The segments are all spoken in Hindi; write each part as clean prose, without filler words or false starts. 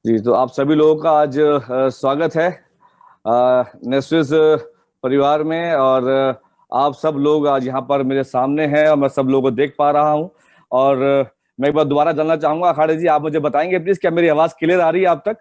जी, तो आप सभी लोगों का आज स्वागत है नेस्विस परिवार में। और आप सब लोग आज यहाँ पर मेरे सामने हैं और मैं सब लोगों को देख पा रहा हूँ। और मैं एक बार दोबारा जानना चाहूंगा, अखाड़े जी, आप मुझे बताएंगे प्लीज, क्या मेरी आवाज क्लियर आ रही है आप तक?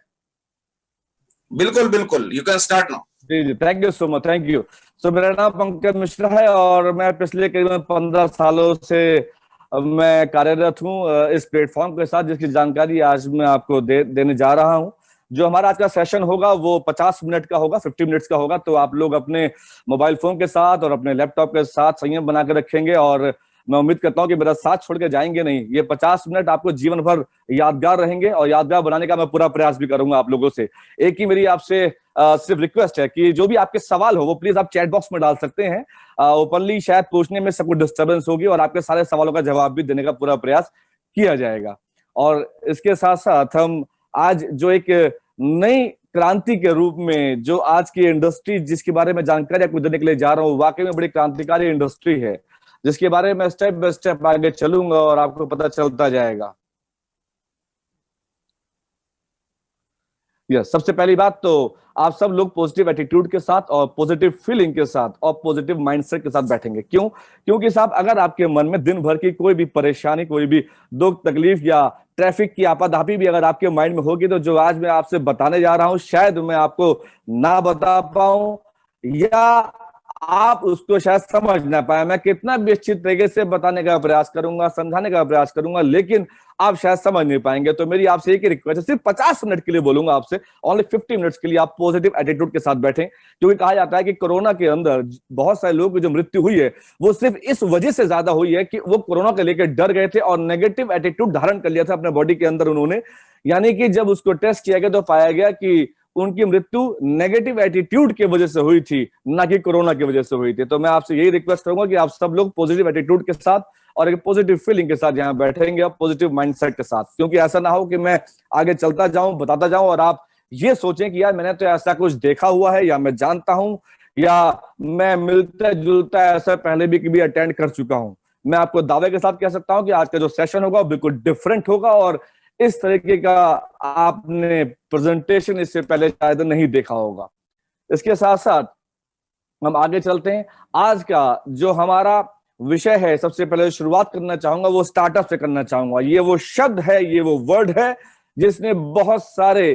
बिल्कुल बिल्कुल, यू कैन स्टार्ट नाउ। जी जी, thank you so much, thank you. So मेरा नाम पंकज मिश्रा है और मैं पिछले करीबन 15 सालों से मैं कार्यरत हूँ इस प्लेटफॉर्म के साथ, जिसकी जानकारी आज मैं आपको देने जा रहा हूँ। जो हमारा आज का सेशन होगा वो 50 मिनट का होगा, 50 मिनट्स का होगा। तो आप लोग अपने मोबाइल फोन के साथ और अपने लैपटॉप के साथ संयम बना के रखेंगे और मैं उम्मीद करता हूँ कि मेरा साथ छोड़ के जाएंगे नहीं। ये 50 मिनट आपको जीवन भर यादगार रहेंगे और यादगार बनाने का मैं पूरा प्रयास भी करूंगा आप लोगों से। एक ही मेरी आपसे सिर्फ रिक्वेस्ट है कि जो भी आपके सवाल हो वो प्लीज आप चैट बॉक्स में डाल सकते हैं। ओपनली शायद पूछने में सब कुछ डिस्टर्बेंस होगी और आपके सारे सवालों का जवाब भी देने का पूरा प्रयास किया जाएगा। और इसके साथ साथ हम आज जो एक नई क्रांति के रूप में जो आज की इंडस्ट्री जिसके बारे में जानकारी आपको देने के लिए जा रहा हूँ, वाकई में बड़ी क्रांतिकारी इंडस्ट्री है, जिसके बारे में स्टेप बाय स्टेप आगे चलूंगा और आपको पता चलता जाएगा। यस, सबसे पहली बात तो आप सब लोग पॉजिटिव एटीट्यूड के साथ और पॉजिटिव फीलिंग के साथ और पॉजिटिव माइंडसेट के साथ बैठेंगे। क्यों? क्योंकि साहब, अगर आपके मन में दिन भर की कोई भी परेशानी, कोई भी दुख तकलीफ या ट्रैफिक की आपाधापी भी अगर आपके माइंड में होगी, तो जो आज मैं आपसे बताने जा रहा हूं शायद मैं आपको ना बता पाऊं या आप उसको शायद समझ ना पाए। मैं कितना भी अच्छी तरीके से बताने का प्रयास करूंगा, समझाने का प्रयास करूंगा, लेकिन आप शायद समझ नहीं पाएंगे। तो मेरी आपसे एक ही रिक्वेस्ट है, सिर्फ 50 मिनट के लिए बोलूंगा आपसे, ओनली 50 मिनट्स के लिए आप पॉजिटिव एटीट्यूड के साथ बैठें। क्योंकि कहा जाता है कि कोरोना के अंदर बहुत सारे लोगों की जो मृत्यु हुई है वो सिर्फ इस वजह से ज्यादा हुई है कि वो कोरोना को लेकर डर गए थे और नेगेटिव एटीट्यूड धारण कर लिया था अपने बॉडी के अंदर उन्होंने। यानी कि जब उसको टेस्ट किया गया तो पाया गया कि उनकी मृत्यु नेगेटिव एटीट्यूड की वजह से हुई थी, ना कि कोरोना की वजह से हुई थी। तो मैं आपसे यही रिक्वेस्ट करूंगा कि आप सब लोग पॉजिटिव एटीट्यूड के साथ और एक पॉजिटिव फीलिंग के साथ यहाँ बैठेंगे और पॉजिटिव माइंडसेट के साथ। क्योंकि ऐसा ना हो कि मैं आगे चलता जाऊं, बताता जाऊं और आप ये सोचें कि यार मैंने तो ऐसा कुछ देखा हुआ है या मैं जानता हूं या मैं मिलता जुलता ऐसा पहले भी कभी अटेंड कर चुका हूं। मैं आपको दावे के साथ कह सकता हूं कि आज का जो सेशन होगा बिल्कुल डिफरेंट होगा और इस तरीके का आपने प्रेजेंटेशन इससे पहले शायद नहीं देखा होगा। इसके साथ साथ हम आगे चलते हैं। आज का जो हमारा विषय है, सबसे पहले शुरुआत करना चाहूंगा वो स्टार्टअप से करना चाहूंगा। ये वो शब्द है, ये वो वर्ड है जिसने बहुत सारे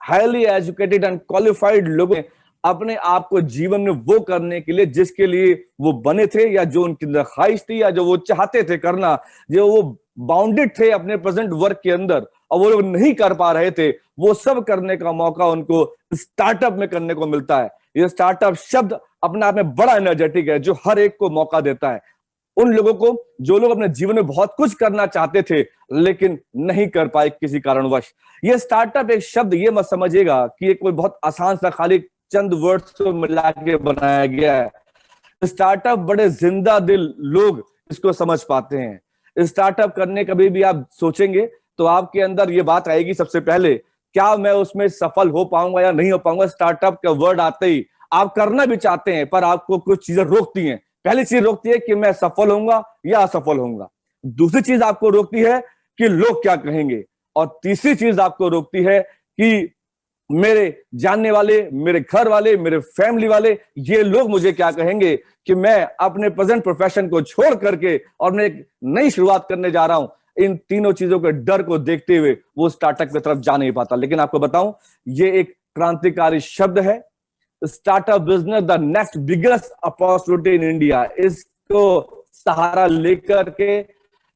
हाईली एजुकेटेड एंड क्वालिफाइड लोगों ने अपने आप को जीवन में वो करने के लिए जिसके लिए वो बने थे या जो उनकी ख्वाहिश थी या जो वो चाहते थे करना, जो वो बाउंडेड थे अपने प्रेजेंट वर्क के अंदर और वो लोग नहीं कर पा रहे थे, वो सब करने का मौका उनको स्टार्टअप में करने को मिलता है। ये स्टार्टअप शब्द अपने आप में बड़ा एनर्जेटिक है जो हर एक को मौका देता है। उन लोगों को जो लोग अपने जीवन में बहुत कुछ करना चाहते थे लेकिन नहीं कर पाए किसी कारणवश। ये स्टार्टअप एक शब्द ये मत समझिएगा कि ये कोई बहुत आसान सा खाली चंद वर्ड्स को मिला के बनाया गया है। स्टार्टअप बड़े जिंदा दिल लोग इसको समझ पाते हैं। स्टार्टअप करने कभी भी आप सोचेंगे तो आपके अंदर ये बात आएगी सबसे पहले, क्या मैं उसमें सफल हो पाऊंगा या नहीं हो पाऊंगा। स्टार्टअप का वर्ड आते ही आप करना भी चाहते हैं पर आपको कुछ चीजें रोकती हैं। पहली चीज रोकती है कि मैं सफल होऊंगा या असफल होऊंगा। दूसरी चीज आपको रोकती है कि लोग क्या कहेंगे। और तीसरी चीज आपको रोकती है कि मेरे जानने वाले, मेरे घर वाले, मेरे फैमिली वाले, ये लोग मुझे क्या कहेंगे कि मैं अपने प्रेजेंट प्रोफेशन को छोड़ करके और मैं एक नई शुरुआत करने जा रहा हूं। इन तीनों चीजों के डर को देखते हुए वो स्टार्टअप की तरफ जा नहीं पाता। लेकिन आपको बताऊं, ये एक क्रांतिकारी शब्द है। Startup business the next biggest opportunity in India. इसको सहारा लेकर के,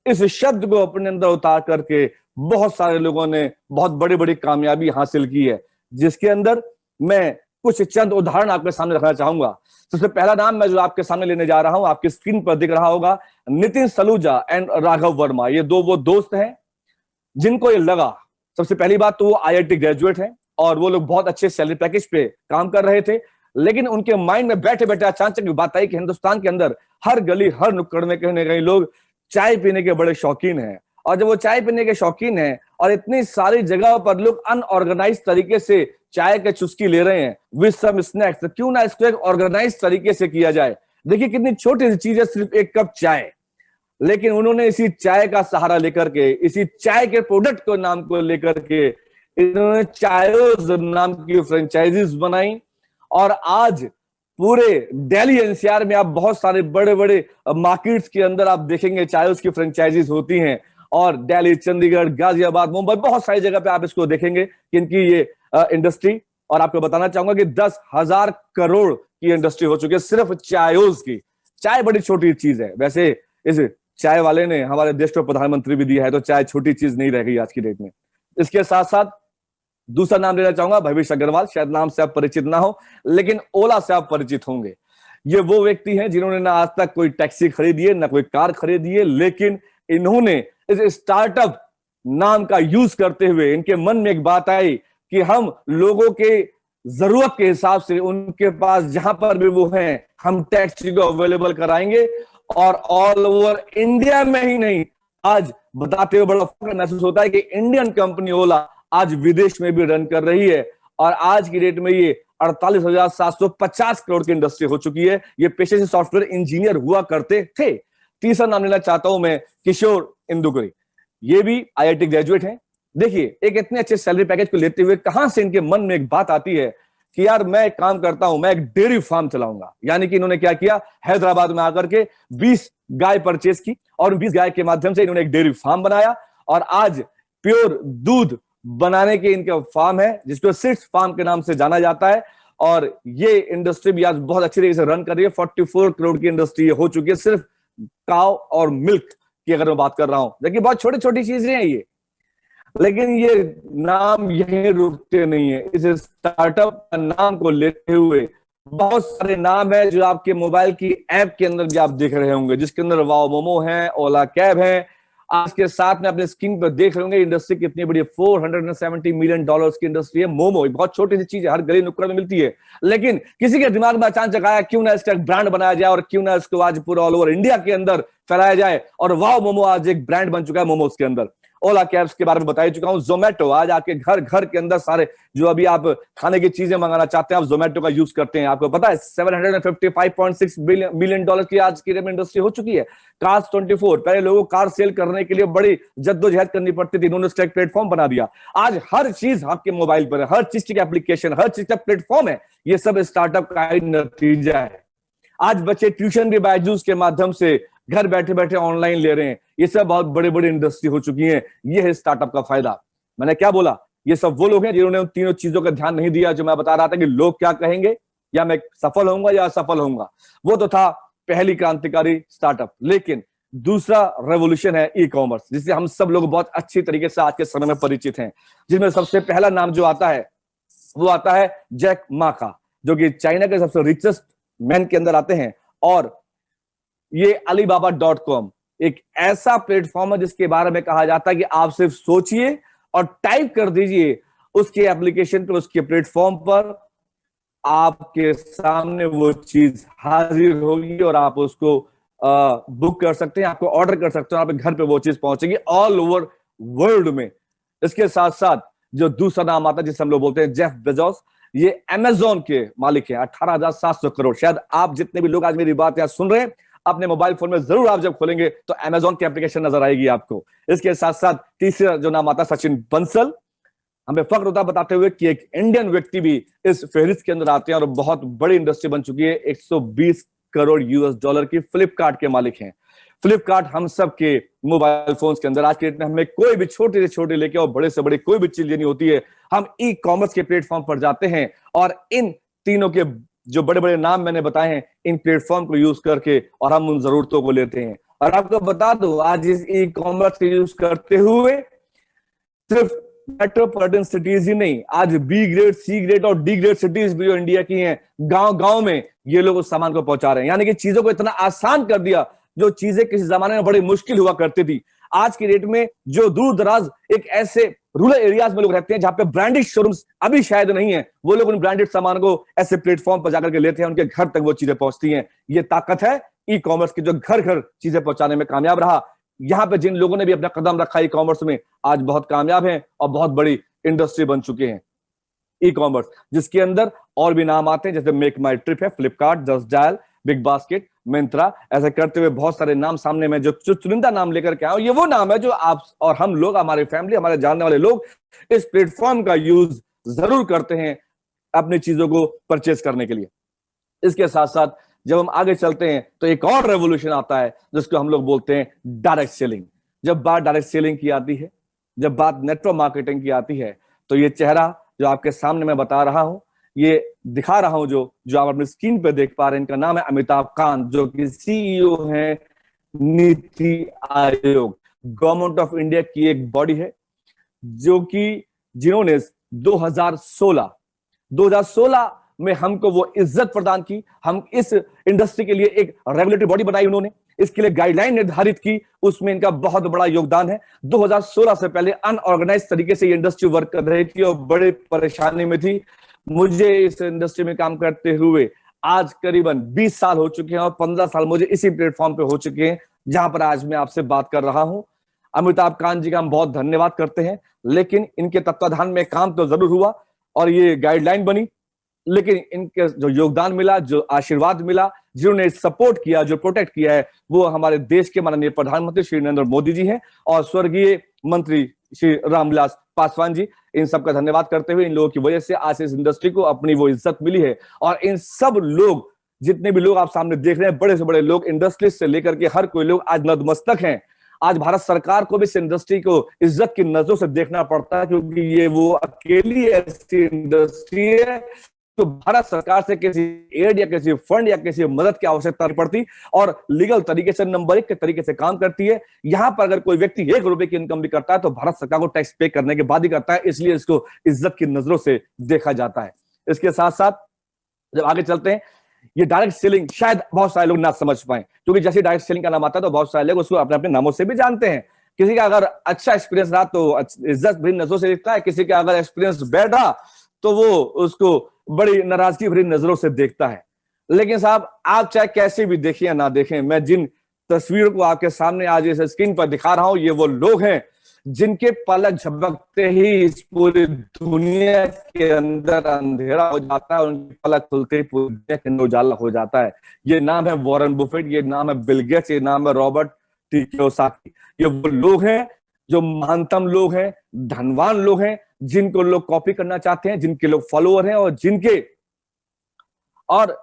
इस शब्द को अपने अंदर उतार करके बहुत सारे लोगों ने बहुत बड़ी बड़ी कामयाबी हासिल की है, जिसके अंदर मैं कुछ चंद उदाहरण आपके सामने रखना चाहूंगा। सबसे पहला नाम मैं जो आपके सामने लेने जा रहा हूं, आपकी स्क्रीन पर दिख रहा होगा, नितिन सलूजा एंड राघव वर्मा। ये दो वो दोस्त हैं जिनको ये लगा, सबसे पहली बात तो वो IIT ग्रेजुएट हैं और वो लोग बहुत अच्छे सैलरी पैकेज पे काम कर रहे थे। लेकिन उनके माइंड में बैठे बैठे अचानक बात आई कि हिंदुस्तान के अंदर हर गली हर नुक्कड़ में कहीं ना कहीं लोग चाय पीने के बड़े शौकीन हैं। और जब वो चाय पीने के शौकीन हैं और इतनी सारी जगह पर लोग अनऑर्गेनाइज तरीके से चाय के चुस्की ले रहे हैं विद सम स्नैक्स, तो क्यों ना इसको एक ऑर्गेनाइज तरीके से किया जाए। देखिए कितनी छोटी सी चीज है, सिर्फ एक कप चाय, लेकिन उन्होंने इसी चाय का सहारा लेकर के, इसी चाय के प्रोडक्ट को नाम को लेकर के इन्होंने चायोस नाम की फ्रेंचाइजीज बनाई और आज पूरे दिल्ली एनसीआर में आप बहुत सारे बड़े बड़े मार्केट्स के अंदर आप देखेंगे चायोस की फ्रेंचाइजीज होती हैं। और दिल्ली, चंडीगढ़, गाजियाबाद, मुंबई, बहुत सारी जगह पे आप इसको देखेंगे कि इनकी ये इंडस्ट्री, और आपको बताना चाहूंगा कि 10,000 करोड़ की इंडस्ट्री हो चुकी है सिर्फ चायोस की। चाय बड़ी छोटी चीज है, वैसे इस चाय वाले ने हमारे देश को प्रधानमंत्री भी दिया है, तो चाय छोटी चीज नहीं रह गई आज की डेट में। इसके साथ साथ दूसरा नाम लेना चाहूंगा भविष्य अग्रवाल। शायद नाम से आप परिचित ना हो, लेकिन ओला से आप परिचित होंगे। ये वो व्यक्ति हैं जिन्होंने ना आज तक कोई टैक्सी खरीदी है, ना कोई कार खरीदी है, लेकिन इन्होंने इस स्टार्टअप नाम का यूज करते हुए इनके मन में एक बात आई कि हम लोगों के जरूरत के हिसाब से उनके पास जहां पर भी वो हैं हम टैक्सी को अवेलेबल कराएंगे। और ऑल ओवर इंडिया में ही नहीं, आज बताते हुए बड़ा फख्र महसूस होता है कि इंडियन कंपनी ओला आज विदेश में भी रन कर रही है और आज की डेट में ये 48,750 करोड़ की इंडस्ट्री हो चुकी है। ये पेशे से सॉफ्टवेयर इंजीनियर हुआ करते थे। तीसरा नाम लेना चाहता हूं मैं किशोर इंदुगरी। ये भी आईआईटी ग्रेजुएट हैं। देखिए, एक इतने अच्छे सैलरी पैकेज को लेते हुए कहां से इनके मन में एक बात आती है कि यार मैं एक काम करता हूं, मैं एक डेयरी फार्म चलाऊंगा। यानी कि इन्होंने क्या किया, हैदराबाद में आकर के 20 गाय परचेज की और 20 गाय के माध्यम से इन्होंने एक डेयरी फार्म बनाया और आज प्योर दूध बनाने के इनका फार्म है जिसको सिट्स फार्म के नाम से जाना जाता है। और ये इंडस्ट्री भी आज बहुत अच्छी तरीके से रन कर रही है। 44 करोड़ की इंडस्ट्री हो चुकी है सिर्फ काव और मिल्क की अगर मैं बात कर रहा हूं। देखिए, बहुत छोटी छोटी चीजें हैं ये, लेकिन ये नाम यहीं रुकते नहीं है। इस स्टार्टअप का नाम को लेते हुए बहुत सारे नाम है जो आपके मोबाइल की ऐप के अंदर भी आप देख रहे होंगे, जिसके अंदर वाओ मोमो है, ओला कैब है। आज के साथ में अपने स्क्रीन पर देख रहे होंगे इंडस्ट्री कितनी बड़ी है। $470 मिलियन की इंडस्ट्री है। मोमो बहुत छोटी सी चीज है, हर गली नुक्कड़ में मिलती है, लेकिन किसी के दिमाग में अचानक आया क्यों ना इसका ब्रांड बनाया जाए और क्यों ना इसको आज पूरा ऑल ओवर इंडिया के अंदर फैलाया जाए। और वाओ मोमो आज एक ब्रांड बन चुका है मोमोज के अंदर। ओला कैब्स के बारे में बता ही चुका हूं। जोमेटो आज आपके घर घर के अंदर सारे जो अभी आप खाने की चीजें मंगाना चाहते हैं आप जोमेटो का यूज करते हैं। आपको पता है 755.6 बिलियन डॉलर की आज की इंडस्ट्री हो चुकी है। कार्स 24, पहले लोगों को कार सेल करने के लिए बड़ी जद्दोजहद करनी पड़ती थी, इन्होंने उसका एक प्लेटफॉर्म बना दिया। आज हर चीज आपके मोबाइल पर है, हर चीज की एप्लीकेशन, हर चीज का प्लेटफॉर्म है। ये सब स्टार्टअप का ही नतीजा है। आज बच्चे ट्यूशन भी बायजूस के माध्यम से घर बैठे बैठे ऑनलाइन ले रहे हैं। ये सब बहुत बड़ी बड़ी इंडस्ट्री हो चुकी है। ये है स्टार्टअप का फायदा। मैंने क्या बोला, ये सब वो लोग हैं जिन्होंने उन तीनों चीजों का ध्यान नहीं दिया जो मैं बता रहा था कि लोग क्या कहेंगे, या मैं सफल होऊंगा या असफल होऊंगा। वो तो था पहली क्रांतिकारी स्टार्टअप। लेकिन दूसरा रेवोल्यूशन है ई कॉमर्स, जिससे हम सब लोग बहुत अच्छी तरीके से आज के समय में परिचित हैं। जिसमें सबसे पहला नाम जो आता है वो आता है जैक मा का, जो कि चाइना के सबसे रिचेस्ट मैन के अंदर आते हैं। और ये alibaba.com एक ऐसा प्लेटफॉर्म है जिसके बारे में कहा जाता है कि आप सिर्फ सोचिए और टाइप कर दीजिए उसके एप्लीकेशन पर, उसके प्लेटफॉर्म पर, आपके सामने वो चीज हाजिर होगी और आप उसको बुक कर सकते हैं, आपको ऑर्डर कर सकते हैं, आपके घर पे वो चीज पहुंचेगी ऑल ओवर वर्ल्ड में। इसके साथ साथ जो दूसरा नाम आता है जिसे हम लोग बोलते हैं जेफ बेजोस, ये अमेजोन के मालिक हैं। 18,700 करोड़। शायद आप जितने भी लोग आज मेरी बात यहां सुन रहे हैं, अपने मोबाइल फोन में जरूर आप जब खोलेंगे तो अमेजोन की एप्लीकेशन नजर आएगी आपको। इसके साथ साथ तीसरा जो नाम आता है सचिन बंसल। हमें फख्र होता बताते हुए कि एक इंडियन व्यक्ति भी इस फहरिस्त के अंदर आते हैं और बहुत बड़ी इंडस्ट्री बन चुकी है। 120 करोड़ यूएस डॉलर की फ्लिपकार्ट के मालिक हैं। फ्लिपकार्ट हम सब के मोबाइल फोन्स के अंदर आज के डेट में हमें कोई भी छोटे से छोटे लेके और बड़े से बड़े कोई भी चीज लेनी होती है, हम ई कॉमर्स के प्लेटफॉर्म पर जाते हैं और इन तीनों के जो बड़े बड़े नाम मैंने बताए हैं, इन प्लेटफॉर्म को यूज करके और हम उन जरूरतों को लेते हैं। और आपको बता दो, आज इस ई कॉमर्स के यूज करते हुए सिर्फ मेट्रोपॉलिटन सिटीज ही नहीं, आज बी ग्रेड, सी ग्रेड और डी ग्रेड सिटीज भी जो इंडिया की हैं, गांव गांव में ये लोग उस सामान को पहुंचा रहे हैं। यानी कि चीजों को इतना आसान कर दिया, जो चीजें किसी जमाने में बड़ी मुश्किल हुआ करती थी, आज की डेट में जो दूर दराज एक ऐसे रूरल एरियाज में लोग रहते हैं जहां पे ब्रांडेड शोरूम्स अभी शायद नहीं है, वो लोग उन ब्रांडेड सामान को ऐसे प्लेटफॉर्म पर जाकर के लेते हैं, उनके घर तक वो चीजें पहुंचती हैं। ये ताकत है ई कॉमर्स की, जो घर घर चीजें पहुंचाने में कामयाब रहा। यहां पे जिन लोगों ने भी अपना कदम रखा ई कॉमर्स में, आज बहुत कामयाब हैं और बहुत बड़ी इंडस्ट्री बन चुके हैं ई कॉमर्स, जिसके अंदर और भी नाम आते हैं जैसे मेक माई ट्रिप है, Flipkart, just dial, big basket, Myntra. ऐसा करते हुए बहुत सारे नाम सामने में जो चुनिंदा नाम लेकर के आए, ये वो नाम है जो आप और हम लोग, हमारे फैमिली, हमारे जानने वाले लोग इस प्लेटफॉर्म का यूज जरूर करते हैं अपनी चीजों को परचेज करने के लिए। इसके साथ साथ जब हम आगे चलते हैं तो एक और रेवोल्यूशन आता है जिसको हम लोग बोलते हैं डायरेक्ट सेलिंग। जब बात डायरेक्ट सेलिंग की आती है, जब बात नेटवर्क मार्केटिंग की आती है, तो ये चेहरा जो आपके सामने मैं बता रहा हूं, ये दिखा रहा हूं, जो आप अपनी स्क्रीन पे देख पा रहे हैं, इनका नाम है अमिताभ कांत, जो कि सीईओ हैं NITI Aayog. Government of India की एक बॉडी है जो कि जिन्होंने 2016 में हमको वो इज्जत प्रदान की। हम इस इंडस्ट्री के लिए एक रेगुलेटरी बॉडी बनाई उन्होंने, इसके लिए गाइडलाइन निर्धारित की, उसमें इनका बहुत बड़ा योगदान है। 2016 से पहले अनऑर्गेनाइज तरीके से ये इंडस्ट्री वर्क कर रही थी और बड़ी परेशानी में थी। मुझे इस इंडस्ट्री में काम करते हुए आज करीबन 20 साल हो चुके हैं और 15 साल मुझे इसी प्लेटफॉर्म पे हो चुके हैं जहां पर आज मैं आपसे बात कर रहा हूं। अमिताभ कांत जी का हम बहुत धन्यवाद करते हैं, लेकिन इनके तत्वाधान में काम तो जरूर हुआ और ये गाइडलाइन बनी, लेकिन इनके जो योगदान मिला, जो आशीर्वाद मिला, जिन्होंने सपोर्ट किया, जो प्रोटेक्ट किया है, वो हमारे देश के माननीय प्रधानमंत्री श्री नरेंद्र मोदी जी हैं और स्वर्गीय मंत्री श्री रामविलास पासवान जी। इन सबका धन्यवाद करते हुए, इन लोगों की वजह से आज इस इंडस्ट्री को अपनी वो इज्जत मिली है। और इन सब लोग, जितने भी लोग आप सामने देख रहे हैं, बड़े से बड़े लोग, इंडस्ट्रियलिस्ट से लेकर के हर कोई लोग आज नतमस्तक हैं। आज भारत सरकार को भी इस इंडस्ट्री को इज्जत की नजरों से देखना पड़ता है, क्योंकि ये वो अकेली ऐसी इंडस्ट्री है तो भारत सरकार से किसी एड या किसी फंड या किसी मदद की आवश्यकता नहीं पड़ती और लीगल तरीके से, नंबर 1 के तरीके से काम करती है। यहां पर अगर कोई व्यक्ति 1 रुपए की इनकम भी करता है तो भारत सरकार को टैक्स पे करने के बाद ही करता है, इसलिए इसको इज्जत की नजरों से देखा जाता है। इसके साथ साथ जब आगे चलते हैं, ये डायरेक्ट सेलिंग शायद बहुत सारे लोग ना समझ पाए, क्योंकि जैसे डायरेक्ट सेलिंग का नाम आता है तो बहुत सारे लोग उसको अपने अपने नामों से भी जानते हैं। किसी का अगर अच्छा एक्सपीरियंस रहा तो इज्जत भरी नजरों से देखता है, किसी का अगर एक्सपीरियंस बैड रहा तो वो उसको बड़ी नाराजगी भरी नजरों से देखता है। लेकिन साहब, आप चाहे कैसे भी देखें या ना देखें, मैं जिन तस्वीरों को आपके सामने आज इस स्क्रीन पर दिखा रहा हूं, ये वो लोग हैं जिनके पलक झपकते ही इस पूरी दुनिया के अंदर अंधेरा हो जाता है, उनकी पलक खुलते ही पूरी दुनिया के अंदर उजाला हो जाता है। ये नाम है वॉरेन बुफेट, ये नाम है बिल गेट्स, ये नाम है रॉबर्ट टी कियोसाकी। ये वो लोग हैं जो महानतम लोग हैं, धनवान लोग हैं, जिनको लोग कॉपी करना चाहते हैं, जिनके लोग फॉलोअर हैं और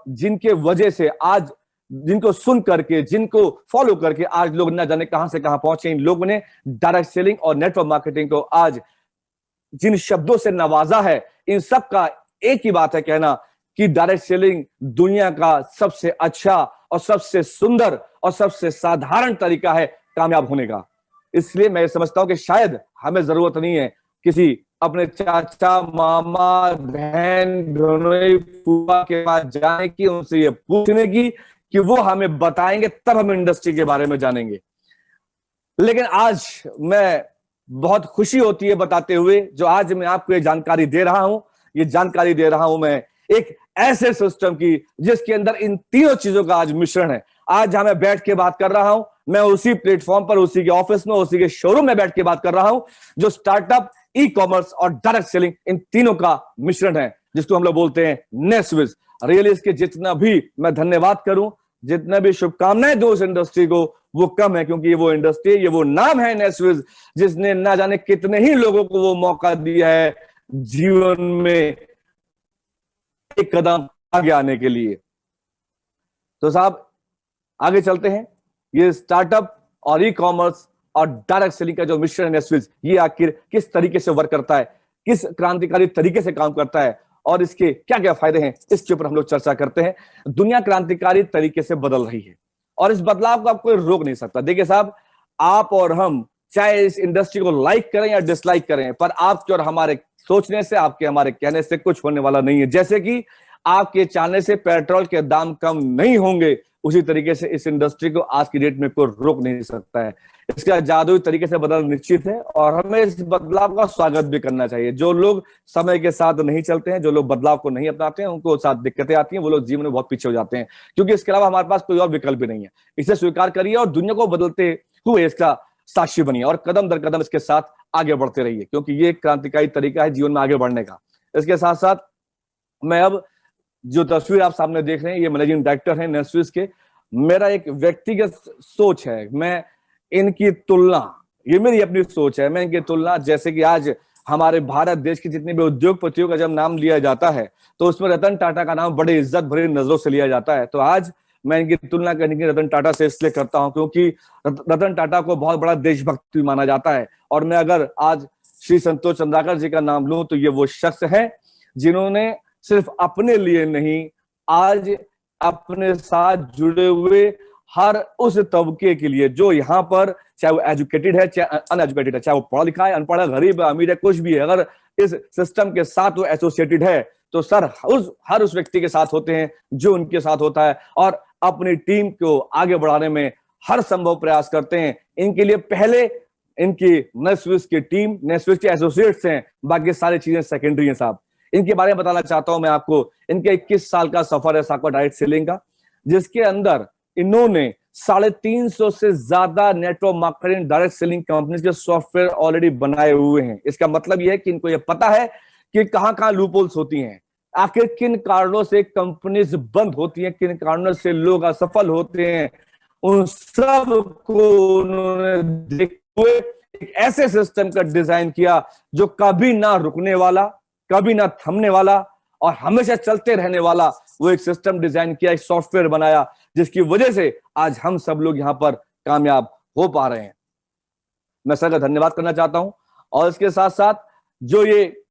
जिनके वजह से आज, जिनको सुन करके, जिनको फॉलो करके आज लोग न जाने कहां से कहां पहुंचे। इन लोगों ने डायरेक्ट सेलिंग और नेटवर्क मार्केटिंग को आज जिन शब्दों से नवाजा है, इन सब का एक ही बात है कहना कि डायरेक्ट सेलिंग दुनिया का सबसे अच्छा और सबसे सुंदर और सबसे साधारण तरीका है कामयाब होने का। इसलिए मैं समझता हूं कि शायद हमें जरूरत नहीं है किसी अपने चाचा, मामा, बहन, भनोई, फूफा के पास जाने की, उनसे ये पूछने की कि वो हमें बताएंगे, तब हम इंडस्ट्री के बारे में जानेंगे। लेकिन आज मैं बहुत खुशी होती है बताते हुए, जो आज मैं आपको ये जानकारी दे रहा हूं, ये जानकारी दे रहा हूं मैं एक ऐसे सिस्टम की जिसके अंदर इन तीनों चीजों का आज मिश्रण है। आज जहां मैं बैठ के बात कर रहा हूं, मैं उसी प्लेटफॉर्म पर, उसी के ऑफिस में, उसी के शोरूम में बैठ के बात कर रहा हूं, जो स्टार्टअप, ई कॉमर्स और डायरेक्ट सेलिंग, इन तीनों का मिश्रण है, जिसको हम लोग बोलते हैं नेस्विज। रियली इसके जितना भी मैं धन्यवाद करूं, जितना भी शुभकामनाएं दो इस इंडस्ट्री को, वो कम है, क्योंकि ये वो इंडस्ट्री, ये वो नाम है नेस्विज, जिसने ना जाने कितने ही लोगों को वो मौका दिया है जीवन में एक कदम आगे आने के लिए। तो साहब, आगे चलते हैं। ये स्टार्टअप और ई कॉमर्स और डायरेक्ट सेलिंग का जो मिश्रण है स्विच, ये आखिर किस तरीके से वर्क करता है, किस क्रांतिकारी तरीके से काम करता है और इसके क्या क्या फायदे हैं, इसके ऊपर हम लोग चर्चा करते हैं। दुनिया क्रांतिकारी तरीके से बदल रही है और इस बदलाव को आप कोई रोक नहीं सकता। देखिए साहब, आप और हम चाहे इस इंडस्ट्री को लाइक करें या डिसलाइक करें, पर आपके और हमारे सोचने से, आपके हमारे कहने से कुछ होने वाला नहीं है। जैसे कि आपके चाहने से पेट्रोल के दाम कम नहीं होंगे, उसी तरीके से इस इंडस्ट्री को आज की डेट में कोई रोक नहीं सकता है। इसका जादुई तरीके से बदलना निश्चित है और हमें इस बदलाव का स्वागत भी करना चाहिए। जो लोग समय के साथ नहीं चलते हैं, जो लोग बदलाव को नहीं अपनाते हैं, उनको साथ दिक्कतें आती हैं, वो लोग जीवन में बहुत पीछे हो जाते हैं, क्योंकि इसके अलावा हमारे पास कोई और विकल्प भी नहीं है। इसे स्वीकार करिए और दुनिया को बदलते हुए इसका साक्षी बनिए और कदम दर कदम इसके साथ आगे बढ़ते रहिए, क्योंकि ये क्रांतिकारी तरीका है जीवन में आगे बढ़ने का। इसके साथ साथ मैं अब जो तस्वीर आप सामने देख रहे हैं, ये मैनेजिंग डायरेक्टर हैं नेस्विज के, मेरा एक व्यक्तिगत सोच है, मैं इनकी तुलना, ये मेरी अपनी सोच है, मैं इनकी तुलना, जैसे कि आज हमारे भारत देश के जितने भी उद्योगपतियों का जब नाम लिया जाता है तो उसमें रतन टाटा का नाम बड़े इज्जत भरी नजरों से लिया जाता है। तो आज मैं इनकी तुलना करने की रतन टाटा से इसलिए करता हूं क्योंकि रतन टाटा को बहुत बड़ा देशभक्त माना जाता है। और मैं अगर आज श्री संतोष चंद्राकर जी का नाम लूं तो ये वो शख्स है जिन्होंने सिर्फ अपने लिए नहीं, आज अपने साथ जुड़े हुए हर उस तबके के लिए जो यहाँ पर, चाहे वो एजुकेटेड है चाहे अनएजुकेटेड है, चाहे वो पढ़ा लिखा है, अनपढ़ है, गरीब है, अमीर है, कुछ भी है, अगर इस सिस्टम के साथ वो एसोसिएटेड है तो सर हर उस व्यक्ति के साथ होते हैं जो उनके साथ होता है और अपनी टीम को आगे बढ़ाने में हर संभव प्रयास करते हैं। इनके लिए पहले इनकी नेस्विस की टीम, नेस्विस के एसोसिएट्स हैं, बाकी सारी चीजें सेकेंडरी हैं साहब। इनके बारे में बताना चाहता हूं मैं आपको, इनके 21 साल का सफर है साहब डायरेक्ट सेलिंग का, जिसके अंदर इन्होंने 350 से ज्यादा network marketing direct selling companies के सॉफ्टवेयर ऑलरेडी बनाए हुए हैं। इसका मतलब यह है कि इनको यह पता है कि कहां लूपहोल्स होती हैं, आखिर किन कारणों से कंपनीज बंद होती हैं, किन कारणों से लोग असफल होते हैं, उन सब को उन्होंने देखते हुए एक ऐसे सिस्टम का डिजाइन किया जो कभी ना रुकने वाला, कभी ना थमने वाला और हमेशा चलते रहने वाला, वो एक सिस्टम डिजाइन किया, एक सॉफ्टवेयर बनाया जिसकी वजह से आज हम सब लोग यहां पर कामयाब हो पा रहे हैं। मैं सर का धन्यवाद करना चाहता हूं। और इसके साथ साथ जो ये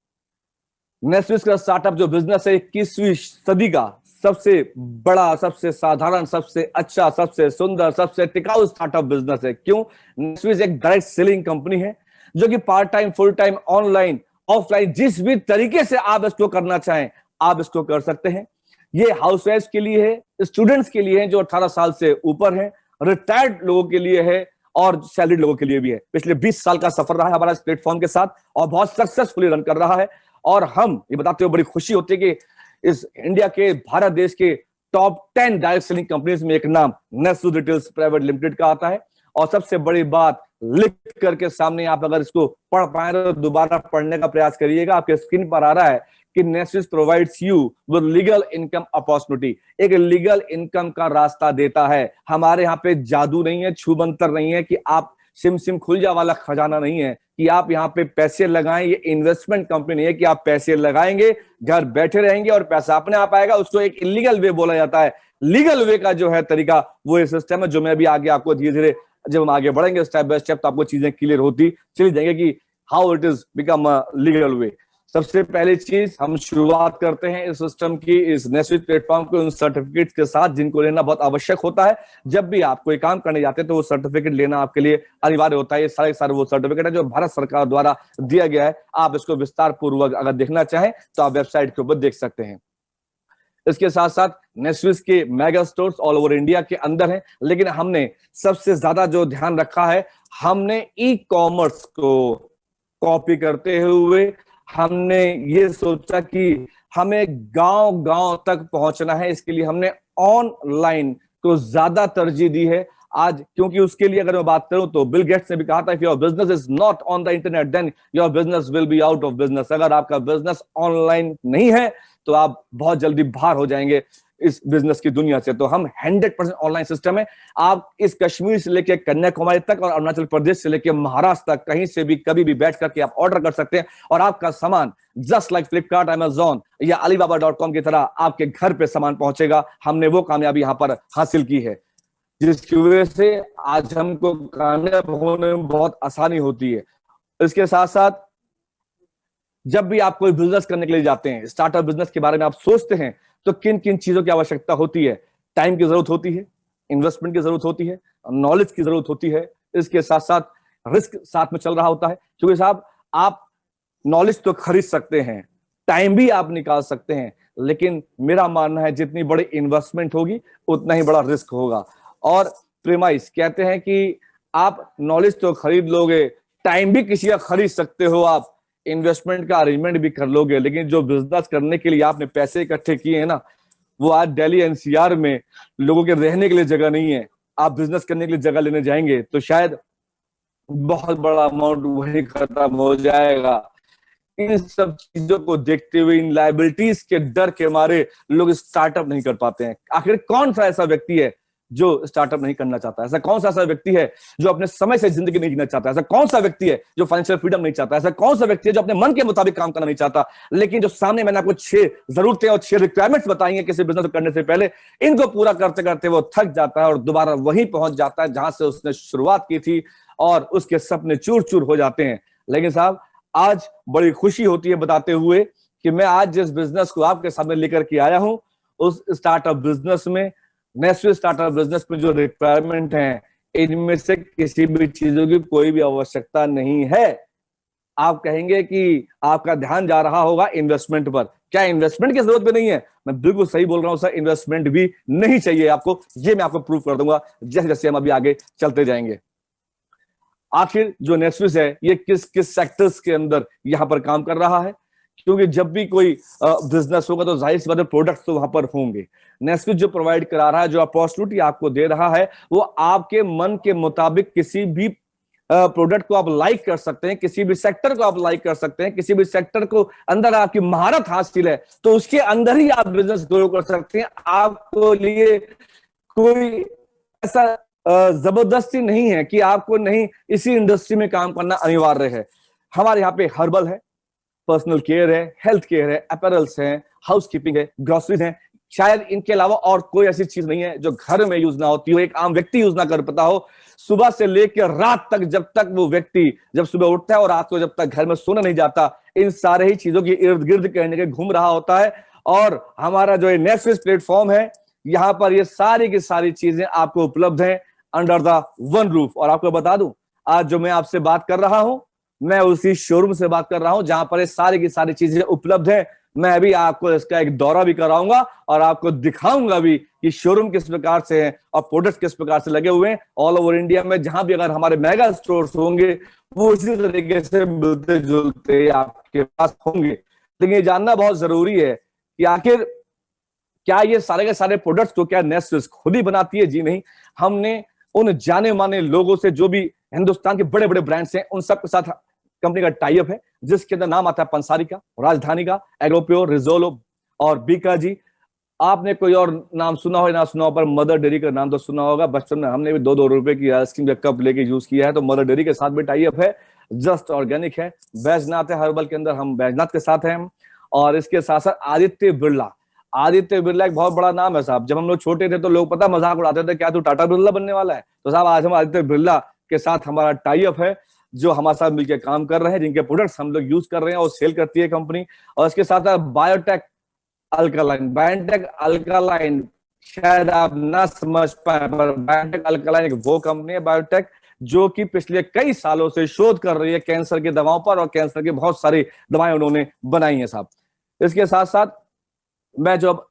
नेस्विस का स्टार्टअप जो बिजनेस है 21वीं सदी का सबसे बड़ा, सबसे साधारण, सबसे अच्छा, सबसे सुंदर, सबसे टिकाऊ स्टार्टअप बिजनेस है। क्यों? नेस्विस एक डायरेक्ट सेलिंग कंपनी है जो कि part time, full time, online, offline, जिस भी तरीके से आप इसको करना चाहें आप इसको कर सकते हैं। ये हाउसवाइफ के लिए है, स्टूडेंट्स के लिए है जो 18 साल से ऊपर है, रिटायर्ड लोगों के लिए है और सैलरीड लोगों के लिए भी है। पिछले 20 साल का सफर रहा है हमारा इस प्लेटफॉर्म के साथ और बहुत सक्सेसफुली रन कर रहा है। और हम ये बताते हुए बड़ी खुशी होती है कि इस इंडिया के, भारत देश के टॉप 10 डायरेक्ट सेलिंग कंपनीज में एक नाम नेस्विस रिटेल्स प्राइवेट लिमिटेड का आता है। और सबसे बड़ी बात, लिख करके सामने आप अगर इसको पढ़ पाए तो दोबारा पढ़ने का प्रयास करिएगा, आपके स्क्रीन पर आ रहा है कि नेस्विस provides you with legal income opportunity, एक लीगल इनकम का रास्ता देता है। हमारे यहाँ पे जादू नहीं है, छूमंतर नहीं है कि आप सिम सिम खुल जा वाला खजाना नहीं है कि आप यहाँ पे पैसे लगाएं। ये इन्वेस्टमेंट कंपनी नहीं है कि आप पैसे लगाएंगे, घर बैठे रहेंगे और पैसा अपने आप आएगा। उसको एक इलीगल वे बोला जाता है। लीगल वे का जो है तरीका, वो ये सिस्टम है जो मैं भी आगे आपको धीरे धीरे जब हम आगे बढ़ेंगे स्टेप बाय स्टेप तो आपको चीजें क्लियर होती चली जाएंगे कि how it is become a legal way. सबसे पहली चीज, हम शुरुआत करते हैं इस सिस्टम की, इस नेस्विस प्लेटफॉर्म के उन सर्टिफिकेट्स के साथ जिनको लेना बहुत आवश्यक होता है। जब भी आप कोई काम करने जाते हैं तो वो सर्टिफिकेट लेना आपके लिए अनिवार्य होता है। ये सारे वो सर्टिफिकेट है जो भारत सरकार द्वारा दिया गया है। आप इसको विस्तार पूर्वक अगर देखना चाहें तो आप वेबसाइट के ऊपर देख सकते हैं। इसके साथ साथ नेस्विस के mega stores all over India के अंदर हैं, लेकिन हमने सबसे ज्यादा जो ध्यान रखा है, हमने ई कॉमर्स को कॉपी करते हुए हमने ये सोचा कि हमें गांव गांव तक पहुंचना है। इसके लिए हमने ऑनलाइन को ज्यादा तरजीह दी है आज, क्योंकि उसके लिए अगर मैं बात करूं तो बिल गेट्स ने भी कहा था, if your business is not on the internet then your business will be out of business. अगर आपका बिजनेस ऑनलाइन नहीं है तो आप बहुत जल्दी बाहर हो जाएंगे इस बिजनेस की दुनिया से। तो हम 100% ऑनलाइन सिस्टम है। आप इस कश्मीर से लेकर कन्याकुमारी तक और अरुणाचल प्रदेश से लेकर महाराष्ट्र तक कहीं से भी कभी भी बैठ करके आप ऑर्डर कर सकते हैं और आपका सामान जस्ट लाइक फ्लिपकार्ट, अमेजॉन या alibaba.com की तरह आपके घर पे सामान पहुंचेगा। हमने वो कामयाबी यहां पर हासिल की है जिसकी वजह से आज हमको कामयाब होने में बहुत आसानी होती है। इसके साथ साथ जब भी आप कोई बिजनेस करने के लिए जाते हैं, स्टार्टअप बिजनेस के बारे में आप सोचते हैं तो किन किन चीजों की आवश्यकता होती है? टाइम की जरूरत होती है, इन्वेस्टमेंट की जरूरत होती है, नॉलेज की जरूरत होती है, इसके साथ साथ रिस्क साथ में चल रहा होता है। क्योंकि साहब आप नॉलेज तो खरीद सकते हैं, टाइम भी आप निकाल सकते हैं, लेकिन मेरा मानना है जितनी बड़ी इन्वेस्टमेंट होगी उतना ही बड़ा रिस्क होगा। और प्रीमाइस कहते हैं कि आप नॉलेज तो खरीद लोगे, टाइम भी किसी का खरीद सकते हो, आप इन्वेस्टमेंट का अरेंजमेंट भी कर लोगे, लेकिन जो बिजनेस करने के लिए आपने पैसे इकट्ठे किए हैं ना, वो आज दिल्ली एनसीआर में लोगों के रहने के लिए जगह नहीं है। आप बिजनेस करने के लिए जगह लेने जाएंगे तो शायद बहुत बड़ा अमाउंट वही खत्म हो जाएगा। इन सब चीजों को देखते हुए, इन लायबिलिटीज के डर के मारे लोग स्टार्टअप नहीं कर पाते हैं। आखिर कौन सा ऐसा व्यक्ति है जो स्टार्टअप नहीं करना चाहता? ऐसा कौन सा ऐसा व्यक्ति है जो अपने समय से जिंदगी नहीं जीना चाहता? ऐसा कौन सा व्यक्ति है जो फाइनेंशियल फ्रीडम नहीं चाहता? ऐसा कौन सा व्यक्ति है जो अपने मन के मुताबिक काम करना नहीं चाहता? लेकिन जो सामने मैंने आपको 6 जरूरतें और 6 रिक्वायरमेंट्स बताई हैं किसी बिजनेस करने से पहले, इनको पूरा करते करते वो थक जाता है और दोबारा वहीं पहुंच जाता है जहां से उसने शुरुआत की थी, और उसके सपने चूर चूर हो जाते हैं। लेकिन साहब, आज बड़ी खुशी होती है बताते हुए कि मैं आज जिस बिजनेस को आपके सामने लेकर के आया हूं, उस स्टार्टअप बिजनेस में, नेस्विस स्टार्टअप बिजनेस में जो रिक्वायरमेंट है, इनमें से किसी भी चीजों की कोई भी आवश्यकता नहीं है। आप कहेंगे कि आपका ध्यान जा रहा होगा इन्वेस्टमेंट पर। क्या इन्वेस्टमेंट की जरूरत भी नहीं है? मैं बिल्कुल सही बोल रहा हूं सर, इन्वेस्टमेंट भी नहीं चाहिए आपको। ये मैं आपको प्रूव कर दूंगा जैसे जैसे हम अभी आगे चलते जाएंगे। आखिर जो नेस्विस है ये किस किस सेक्टर्स के अंदर यहां पर काम कर रहा है? क्योंकि जब भी कोई बिजनेस होगा तो जाहिर सी बात है प्रोडक्ट्स तो वहां पर होंगे। नेस्विस जो प्रोवाइड करा रहा है, जो अपॉर्चुनिटी आपको दे रहा है, वो आपके मन के मुताबिक किसी भी प्रोडक्ट को आप लाइक कर सकते हैं, किसी भी सेक्टर को आप लाइक कर सकते हैं, किसी भी सेक्टर को अंदर आपकी महारत हासिल है तो उसके अंदर ही आप बिजनेस ग्रो कर सकते हैं। आपको लिए कोई ऐसा जबरदस्ती नहीं है कि आपको नहीं इसी इंडस्ट्री में काम करना अनिवार्य है। हमारे यहाँ पे हर्बल है, पर्सनल केयर है, हेल्थ केयर है, अपैरल्स है, हाउसकीपिंग है, ग्रोसरीज है। शायद इनके अलावा और कोई ऐसी चीज नहीं है जो घर में यूज ना होती हो, एक आम व्यक्ति यूज ना कर पाता हो। सुबह से लेकर रात तक, जब तक वो व्यक्ति जब सुबह उठता है और रात को जब तक घर में सोने नहीं जाता, इन सारे ही चीजों के इर्द गिर्द कहने के घूम रहा होता है। और हमारा जो नेस्विस प्लेटफॉर्म है, यहाँ पर ये सारी की सारी चीजें आपको उपलब्ध हैं अंडर द वन रूफ। और आपको बता दूं, आज जो मैं आपसे बात कर रहा हूं, मैं उसी शोरूम से बात कर रहा हूं जहां पर ये सारी की सारी चीजें उपलब्ध हैं। मैं अभी आपको इसका एक दौरा भी कराऊंगा और आपको दिखाऊंगा भी कि शोरूम किस प्रकार से है और प्रोडक्ट्स किस प्रकार से लगे हुए हैं। ऑल ओवर इंडिया में जहां भी अगर हमारे मेगा स्टोर्स होंगे वो इसी तरीके से मिलते जुलते आपके पास होंगे। लेकिन ये जानना बहुत जरूरी है कि आखिर क्या ये सारे के सारे प्रोडक्ट्स को क्या नेस्विस खुद ही बनाती है? जी नहीं, हमने उन जाने माने लोगों से, जो भी हिंदुस्तान के बड़े बड़े ब्रांड्स हैं, उन सब के साथ कंपनी का टाई अप है, जिसके अंदर नाम आता है पंसारी का, राजधानी का, एग्रोप्योर, रिजोलो और बीका जी। आपने कोई और नाम सुना हो या ना सुना हो, पर मदर डेयरी का नाम तो सुना होगा। बचपन में हमने भी 2-2 रुपए की आइसक्रीम का कप लेके यूज किया है, तो मदर डेयरी के साथ भी टाई अप है। जस्ट ऑर्गेनिक है, बैजनाथ है हर्बल के अंदर, हम बैजनाथ के साथ हैं। और इसके साथ साथ आदित्य बिरला, आदित्य बिरला एक बहुत बड़ा नाम है साहब। जब हम लोग छोटे थे तो लोग पता मजाक उड़ाते थे, क्या तू टाटा बिरला बनने वाला है? तो साहब आज हम आदित्य बिरला के साथ हमारा टाई अप है, जो हमारे साथ मिलकर काम कर रहे हैं, जिनके प्रोडक्ट्स हम लोग यूज कर रहे हैं और सेल करती है कंपनी। और इसके साथ बायोटेक अल्कालाइन, बायोटेक अल्कालाइन शायद आप ना समझ पाए, पर बायोटेक अल्कालाइन एक वो कंपनी है, बायोटेक, जो कि पिछले कई सालों से शोध कर रही है कैंसर की दवाओं पर, और कैंसर की बहुत सारी दवाएं उन्होंने बनाई हैं साहब। इसके साथ साथ मैं जो अब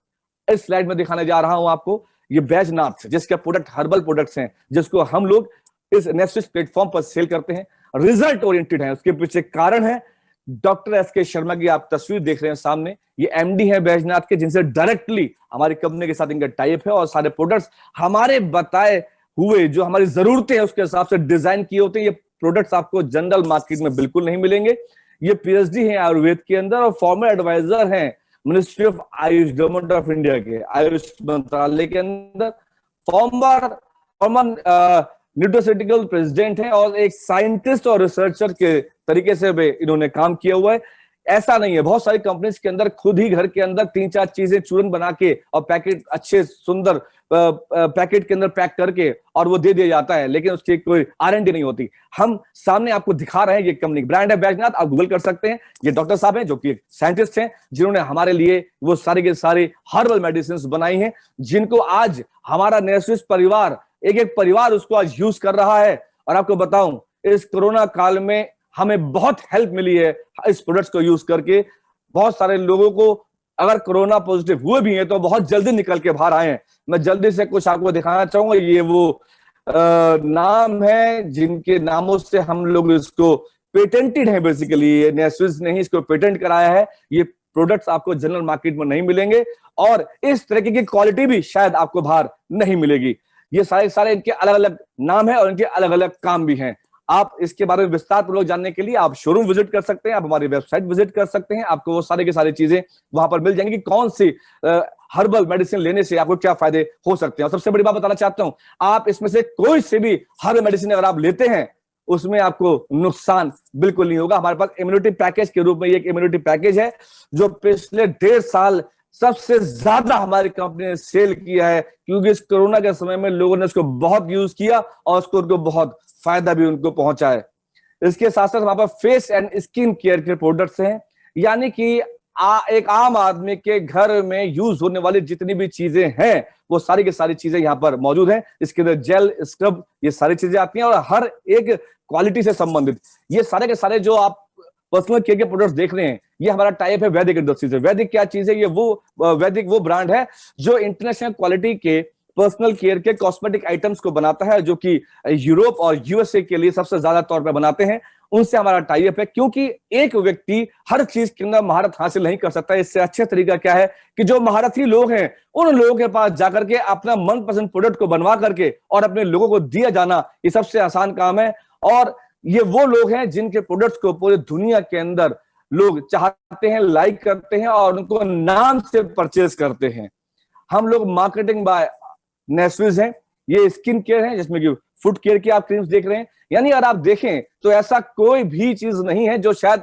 इस स्लाइड में दिखाने जा रहा हूं आपको, ये बैजनाथ, जिसके प्रोडक्ट हर्बल प्रोडक्ट्स हैं, जिसको हम लोग इस नेस्विस प्लेटफॉर्म पर सेल करते हैं, रिजल्ट ओरिएंटेड है। उसके पीछे कारण है डॉक्टर एस.के. शर्मा की आप तस्वीर देख रहे हैं सामने। ये एमडी है बैजनाथ के, जिनसे डायरेक्टली हमारी कंपनी के साथ इनका टाई अप है, और सारे प्रोडक्ट्स हमारे बताए हुए, जो हमारी जरूरतें हैं उसके हिसाब से डिजाइन किए होते हैं। ये प्रोडक्ट्स आपको जनरल मार्केट में बिल्कुल नहीं मिलेंगे। ये पीएचडी है आयुर्वेद के अंदर और फॉर्मर एडवाइजर हैं ministry of Ayush, government of India के आयुष मंत्रालय के अंदर। फॉर्मर न्यूट्रोसिटिकल प्रेसिडेंट है और एक साइंटिस्ट और रिसर्चर के तरीके से भी इन्होंने काम किया हुआ है। ऐसा नहीं है, बहुत सारी कंपनीज के अंदर खुद ही घर के अंदर 3-4 चीजें चूरन बना के और पैकेट अच्छे सुंदर पैकेट के अंदर पैक करके और वो दे दिया जाता है, लेकिन उसकी कोई R&D नहीं होती। हम सामने आपको दिखा रहे हैं, ये कंपनी ब्रांड है बैजनाथ, आप गूगल कर सकते हैं। ये डॉक्टर साहब हैं जो कि साइंटिस्ट हैं, जिन्होंने हमारे लिए वो सारे के सारे हर्बल मेडिसिन बनाई हैं, जिनको आज हमारा नेस्विस परिवार, एक एक परिवार उसको आज यूज कर रहा है। और आपको बताऊं, इस कोरोना काल में हमें बहुत हेल्प मिली है इस प्रोडक्ट्स को यूज करके। बहुत सारे लोगों को अगर कोरोना पॉजिटिव हुए भी हैं तो बहुत जल्दी निकल के बाहर आए हैं। मैं जल्दी से कुछ आपको दिखाना चाहूंगा। ये वो नाम है जिनके नामों से हम लोग इसको पेटेंटेड है, बेसिकली ये नेस्विस ने ही इसको पेटेंट कराया है। ये प्रोडक्ट्स आपको जनरल मार्केट में नहीं मिलेंगे और इस तरीके की क्वालिटी भी शायद आपको बाहर नहीं मिलेगी। ये सारे इनके अलग अलग नाम है और इनके अलग अलग काम भी हैं। आप इसके बारे में विस्तार पूर्वक जानने के लिए आप शोरूम विजिट कर सकते हैं, आप हमारी वेबसाइट विजिट कर सकते हैं। आपको वो सारे की सारी चीजें वहां पर मिल जाएंगी। कौन सी हर्बल मेडिसिन लेने से आपको क्या फायदे हो सकते हैं। और सबसे बड़ी बात बताना चाहता हूं, आप इसमें से कोई से भी हर्बल मेडिसिन अगर आप लेते हैं उसमें आपको नुकसान बिल्कुल नहीं होगा। हमारे पास इम्यूनिटी पैकेज के रूप में एक इम्यूनिटी पैकेज है जो पिछले 1.5 साल सबसे ज्यादा हमारी कंपनी ने सेल किया है, क्योंकि इस कोरोना के समय में लोगों ने इसको बहुत यूज किया और उसको उनको बहुत फायदा भी उनको पहुंचा है। इसके साथ साथ हमारे पास फेस एंड स्किन केयर के प्रोडक्ट्स हैं, यानी कि एक आम आदमी के घर में यूज होने वाली जितनी भी चीजें हैं वो सारी की सारी चीजें यहाँ पर मौजूद हैं। इसके अंदर जेल, स्क्रब, ये सारी चीजें आती हैं और हर एक क्वालिटी से संबंधित ये सारे के सारे जो आप पर्सनल केयर के प्रोडक्ट्स देख रहे हैं, ये हमारा टाइप है वैदिक इंडस्ट्री से। वैदिक क्या चीज है? ये वैदिक वो ब्रांड है जो इंटरनेशनल क्वालिटी के पर्सनल केयर के कॉस्मेटिक आइटम्स को बनाता है, जो कि यूरोप और यूएसए के लिए सबसे ज्यादा तौर पर बनाते हैं। उनसे हमारा टाई अप है, क्योंकि एक व्यक्ति हर चीज के अंदर महारत हासिल नहीं कर सकता। इससे अच्छा तरीका क्या है कि जो महारथी लोग हैं उन लोगों के पास जाकर के अपना मनपसंद प्रोडक्ट को बनवा करके और अपने लोगों को दिया जाना, ये सबसे आसान काम है। और ये वो लोग हैं जिनके प्रोडक्ट्स को पूरी दुनिया के अंदर लोग चाहते हैं, लाइक करते हैं और उनको नाम से परचेज करते हैं। हम लोग मार्केटिंग बाय नेस्विस हैं, ये स्किन केयर है जिसमें कि फुट केयर की आप क्रीम्स देख रहे हैं। यानी अगर आप देखें तो ऐसा कोई भी चीज नहीं है जो शायद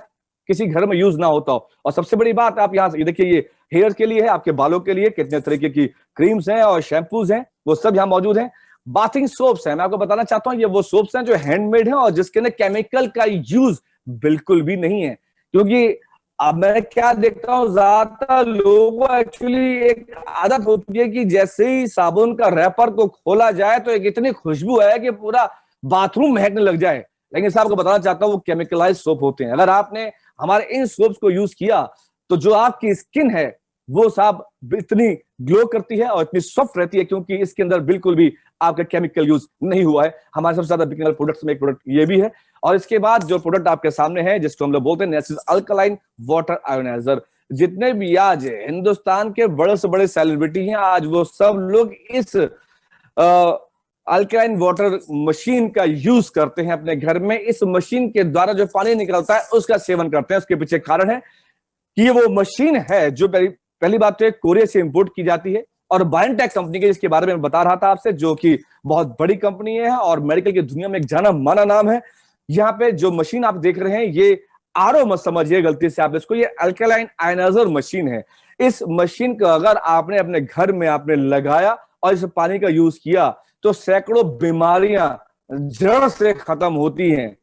किसी घर में यूज ना होता हो। और सबसे बड़ी बात आप यहां से देखिए, ये हेयर के लिए है, आपके बालों के लिए कितने तरीके की क्रीम्स हैं और शैम्पूज हैं, वो सब यहाँ मौजूद हैं। बाथिंग सोप्स हैं, मैं आपको बताना चाहता हूं ये वो सोप्स हैं जो हैंडमेड हैं और जिसके अंदर केमिकल का यूज बिल्कुल भी नहीं है। क्योंकि अब मैं क्या देखता हूं, ज्यादातर लोगों को एक्चुअली एक आदत होती है कि जैसे ही साबुन का रैपर को खोला जाए तो एक इतनी खुशबू है कि पूरा बाथरूम महकने लग जाए। लेकिन साहब को बताना चाहता हूं वो केमिकलाइज सोप होते हैं। अगर आपने हमारे इन सोप्स को यूज किया तो जो आपकी स्किन है वो साहब इतनी ग्लो करती है और इतनी सॉफ्ट रहती है, क्योंकि इसके अंदर बिल्कुल भी आपका केमिकल यूज नहीं हुआ है। हमारे सबसे ज्यादा बिकने वाले प्रोडक्ट्स में एक प्रोडक्ट ये भी है। और इसके बाद जो प्रोडक्ट आपके सामने है जिसको हम लोग बोलते हैं नेस्विस अल्कलाइन वाटर आयोनाइजर। जितने भी आज हिंदुस्तान के बड़े से बड़े सेलिब्रिटी हैं, आज वो सब लोग इस अल्कलाइन वाटर मशीन का यूज करते हैं अपने घर में। इस मशीन के द्वारा जो पानी निकलता है उसका सेवन करते हैं। उसके पीछे कारण है कि ये वो मशीन है जो पहली बात तो कोरिया से इंपोर्ट की जाती है और बायोटेक कंपनी के, जिसके बारे में मैं बता रहा था आपसे, जो कि बहुत बड़ी कंपनी है और मेडिकल की दुनिया में एक जाना माना नाम है। यहाँ पे जो मशीन आप देख रहे हैं ये आरओ मत समझिए गलती से आप इसको, ये अल्कलाइन आयोनाइजर मशीन है। इस मशीन को अगर आपने अपने घर में आपने लगाया और इस पानी का यूज किया तो सैकड़ों बीमारियां जड़ से खत्म होती हैं।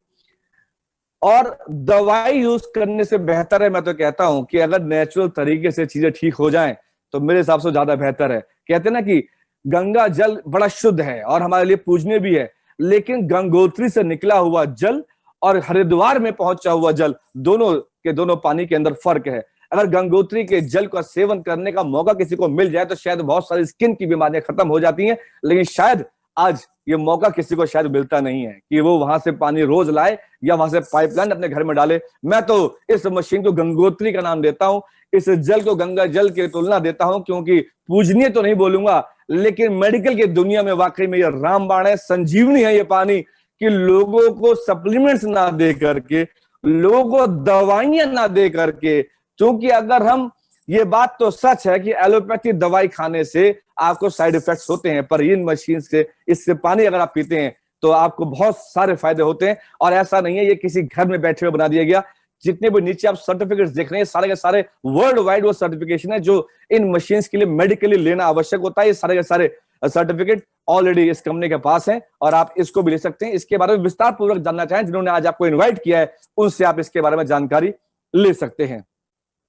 और दवाई यूज करने से बेहतर है, मैं तो कहता हूं कि अगर नेचुरल तरीके से चीजें ठीक हो जाएं तो मेरे हिसाब से ज्यादा बेहतर है। कहते हैं ना कि गंगा जल बड़ा शुद्ध है और हमारे लिए पूजनीय भी है, लेकिन गंगोत्री से निकला हुआ जल और हरिद्वार में पहुंचा हुआ जल दोनों के दोनों पानी के अंदर फर्क है। अगर गंगोत्री के जल का सेवन करने का मौका किसी को मिल जाए तो शायद बहुत सारी स्किन की बीमारियां खत्म हो जाती हैं, लेकिन शायद आज ये मौका किसी को शायद मिलता नहीं है कि वो वहां से पानी रोज लाए या वहां से पाइपलाइन अपने घर में डाले। मैं तो इस मशीन को गंगोत्री का नाम देता हूं, इस जल को गंगा जल की तुलना देता हूं, क्योंकि पूजनीय तो नहीं बोलूंगा लेकिन मेडिकल की दुनिया में वाकई में ये रामबाण है, संजीवनी है ये पानी, कि लोगों को सप्लीमेंट्स ना दे करके, लोगों को दवाइयां ना दे करके। क्योंकि अगर हम, ये बात तो सच है कि एलोपैथी दवाई खाने से आपको साइड इफेक्ट्स होते हैं, पर इन मशीन से, इससे पानी अगर आप पीते हैं तो आपको बहुत सारे फायदे होते हैं। और ऐसा नहीं है ये किसी घर में बैठे हुए बना दिया गया। जितने भी नीचे आप सर्टिफिकेट्स देख रहे हैं सारे के सारे वर्ल्ड वाइड वो सर्टिफिकेशन है जो इन मशीन्स के लिए मेडिकली लेना आवश्यक होता है। ये सारे के सारे सर्टिफिकेट ऑलरेडी इस कंपनी के पास है और आप इसको भी ले सकते हैं। इसके बारे में विस्तार पूर्वक जानना चाहें, जिन्होंने आज आपको इन्वाइट किया है उनसे आप इसके बारे में जानकारी ले सकते हैं।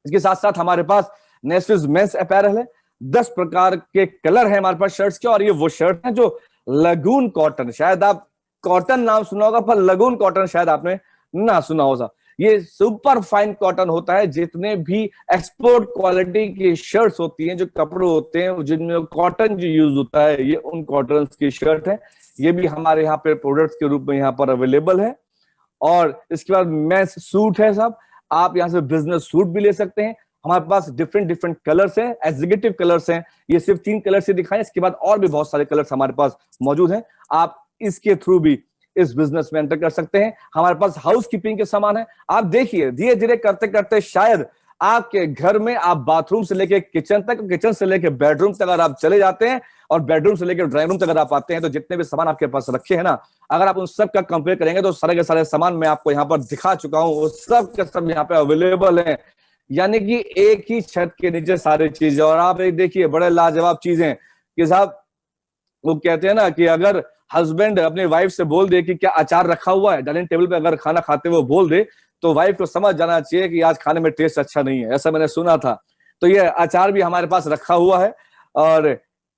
इसके साथ साथ हमारे पास नेस्विस मेंस अपैरल है, 10 प्रकार के कलर है हमारे पास शर्ट्स के। और ये वो शर्ट है जो लगून कॉटन, शायद आप कॉटन नाम सुना होगा पर लगून कॉटन शायद आपने ना सुना होगा। ये सुपर फाइन कॉटन होता है। जितने भी एक्सपोर्ट क्वालिटी की शर्ट्स होती हैं, जो कपड़े होते हैं जिनमें कॉटन जो यूज होता है, ये उन कॉटन की शर्ट है। ये भी हमारे यहाँ पे प्रोडक्ट्स के रूप में यहाँ पर अवेलेबल है। और इसके बाद मेंस सूट है साहब, आप यहाँ से बिजनेस सूट भी ले सकते हैं। हमारे पास डिफरेंट कलर्स हैं, एग्जीक्यूटिव कलर्स हैं। ये सिर्फ 3 कलर से दिखाएं, इसके बाद और भी बहुत सारे कलर्स हमारे पास मौजूद हैं। आप इसके थ्रू भी इस बिजनेस में एंटर कर सकते हैं। हमारे पास हाउस कीपिंग के सामान है। आप देखिए धीरे धीरे करते करते शायद आपके घर में आप बाथरूम से लेके किचन तक, किचन से लेके बेडरूम तक अगर आप चले जाते हैं और बेडरूम से लेके ड्राइंग रूम तक अगर आप आते हैं, तो जितने भी सामान आपके पास रखे हैं ना, अगर आप उन सब का कंपेयर करेंगे तो सारे के सारे सामान मैं आपको यहाँ पर दिखा चुका हूँ, वो सब के सब यहाँ पे अवेलेबल है। यानी कि एक ही छत के नीचे सारी चीजें। और आप एक देखिए बड़े लाजवाब चीजें कि साहब, वो कहते हैं ना कि अगर हस्बैंड अपने वाइफ से बोल दे कि क्या अचार रखा हुआ है डाइनिंग टेबल पे, अगर खाना खाते हुए बोल दे, तो वाइफ को समझ जाना चाहिए कि आज खाने में टेस्ट अच्छा नहीं है, ऐसा मैंने सुना था। तो ये अचार भी हमारे पास रखा हुआ है और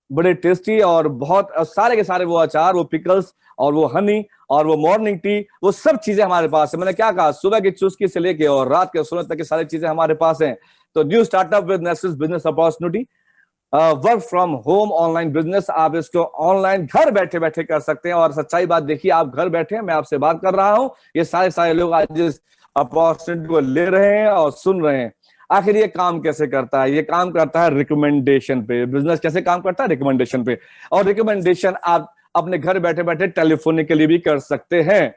बड़े टेस्टी और बहुत सारे के सारे वो अचार, वो पिकल्स और वो हनी और वो मॉर्निंग टी, वो सब चीजें हमारे पास है। मैंने क्या कहा, सुबह की चुस्की से लेके और रात के सोने तक की सारी चीजें हमारे पास हैं। तो न्यू स्टार्टअप विद नेस्विस business opportunity, work from home online business, आप इसको ऑनलाइन घर बैठे बैठे कर सकते हैं। और सच्चाई बात देखिए, आप घर बैठे हैं, मैं आपसे बात कर रहा हूं, ये सारे सारे लोग आज इस अपॉर्चुनिटी को ले रहे हैं और सुन रहे हैं। आखिर ये काम कैसे करता है? ये काम करता है रिकमेंडेशन पे। बिजनेस कैसे काम करता है? रिकमेंडेशन पे। और रिकमेंडेशन आप अपने घर बैठे बैठे टेलीफोनिकली भी कर सकते हैं।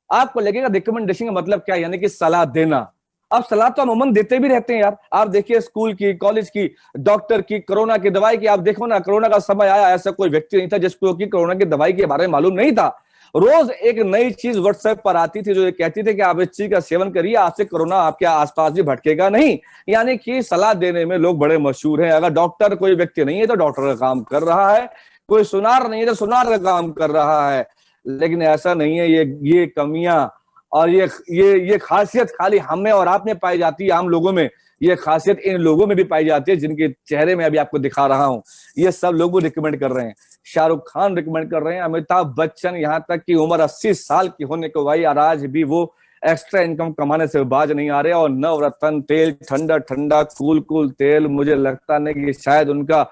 आपको लगेगा रिकमेंडेशन का मतलब क्या, यानी कि सलाह देना। अब सलाह तो अमूमन देते भी रहते हैं यार। आप देखिए स्कूल की, कॉलेज की, डॉक्टर की, कोरोना की दवाई की, आप देखो ना, कोरोना का समय आया, ऐसा कोई व्यक्ति नहीं था जिसको कि कोरोना की दवाई के बारे में मालूम नहीं था। रोज एक नई चीज व्हाट्सएप पर आती थी जो ये कहती थी कि आप इस चीज का सेवन करिए, आपसे कोरोना आपके आसपास भी भटकेगा नहीं। यानी कि सलाह देने में लोग बड़े मशहूर हैं। अगर डॉक्टर कोई व्यक्ति नहीं है तो डॉक्टर का काम कर रहा है, कोई सुनार नहीं है तो सुनार का काम कर रहा है। लेकिन ऐसा नहीं है। ये कमियां और ये खासियत खाली हमें और आप में पाई जाती है, आम लोगों में। ये खासियत इन लोगों में भी पाई जाती है जिनके चेहरे में अभी आपको दिखा रहा हूं। ये सब लोग वो रिकमेंड कर रहे हैं। शाहरुख खान रिकमेंड कर रहे हैं, अमिताभ बच्चन, यहाँ तक कि उम्र 80 साल की होने को भाई और आज भी वो एक्स्ट्रा इनकम कमाने से बाज नहीं आ रहे। और नवरत्न तेल, ठंडा ठंडा कूल कूल तेल, मुझे लगता नहीं कि शायद उनका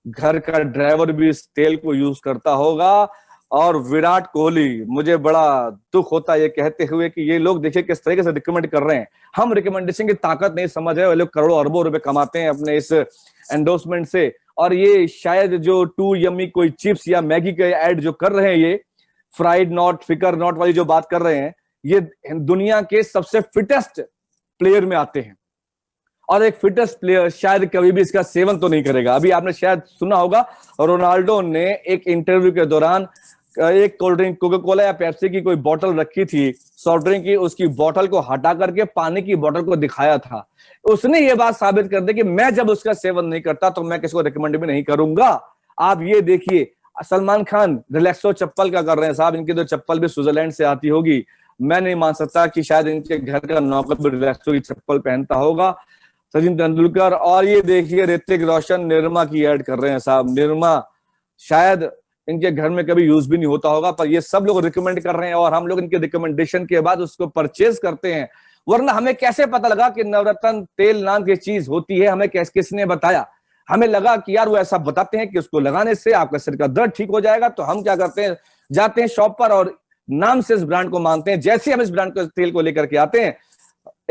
घर का ड्राइवर भी इस तेल को यूज करता होगा। और विराट कोहली, मुझे बड़ा दुख होता है ये कहते हुए कि ये लोग देखिए किस तरीके से रिकमेंड कर रहे हैं। हम रिकमेंडेशन की ताकत नहीं समझ रहे। वो लोग करोड़ों अरबों रुपए कमाते हैं अपने इस एंडोर्समेंट से। और ये शायद जो टू यम्मी कोई चिप्स या मैगी के ऐड जो कर रहे हैं, ये फ्राइड नॉट फिकर नॉट वाली जो बात कर रहे हैं, ये दुनिया के सबसे फिटेस्ट प्लेयर में आते हैं। और एक फिटेस्ट प्लेयर शायद कभी भी इसका सेवन तो नहीं करेगा। अभी आपने शायद सुना होगा, रोनाल्डो ने एक इंटरव्यू के दौरान एक कोल्ड ड्रिंक, कोका कोला या पेप्सी की कोई बोतल रखी थी सॉफ्ट ड्रिंक की, उसकी बोतल को हटा करके पानी की बोतल को दिखाया था। उसने ये बात साबित कर दी कि मैं जब उसका सेवन नहीं करता तो मैं किसको रिकमेंड भी नहीं करूंगा। आप ये देखिए, सलमान खान रिलैक्सो चप्पल का कर रहे हैं साहब। इनकी तो चप्पल भी स्विट्जरलैंड से आती होगी। मैं नहीं मान सकता कि शायद इनके घर का नौकर भी रिलैक्सो की चप्पल पहनता होगा। सचिन तेंदुलकर, और ये देखिए ऋतिक रोशन निरमा की ऐड कर रहे हैं साहब। निरमा शायद इनके घर में कभी यूज भी नहीं होता होगा, पर ये सब लोग रिकमेंड कर रहे हैं और हम लोग इनके रिकमेंडेशन के बाद उसको परचेज करते हैं। वरना हमें कैसे पता लगा कि नवरत्न तेल नाम की चीज होती है? हमें किसने बताया? हमें लगा कि यार वो ऐसा बताते हैं कि उसको लगाने से आपका सिर का दर्द ठीक हो जाएगा। तो हम क्या करते हैं, जाते हैं शॉप पर और नाम से इस ब्रांड को मानते हैं। जैसे हम इस ब्रांड के तेल को लेकर के आते हैं,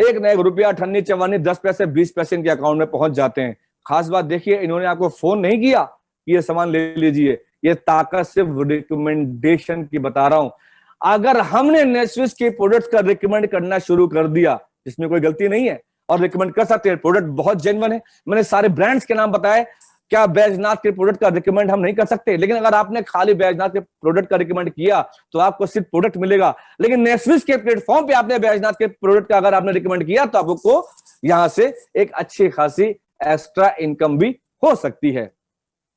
एक न एक रुपया, ठन्नी चवानी, 10 पैसे 20 पैसे इनके अकाउंट में पहुंच जाते हैं। खास बात देखिए, इन्होंने आपको फोन नहीं किया कि ये सामान ले लीजिए। ये ताकत सिर्फ रिकमेंडेशन की बता रहा हूं। अगर हमने नेस्विस के प्रोडक्ट्स का रिकमेंड करना शुरू कर दिया, जिसमें कोई गलती नहीं है और रिकमेंड कर सकते हैं, प्रोडक्ट बहुत जेन्युइन है। मैंने सारे ब्रांड्स के नाम बताए। क्या बैजनाथ के प्रोडक्ट का रिकमेंड हम नहीं कर सकते? लेकिन अगर आपने खाली बैजनाथ के प्रोडक्ट का रिकमेंड किया तो आपको सिर्फ प्रोडक्ट मिलेगा। लेकिन नेस्विस के प्लेटफॉर्म पे आपने बैजनाथ के प्रोडक्ट का अगर आपने रिकमेंड किया तो आपको यहां से एक अच्छी खासी एक्स्ट्रा इनकम भी हो सकती है।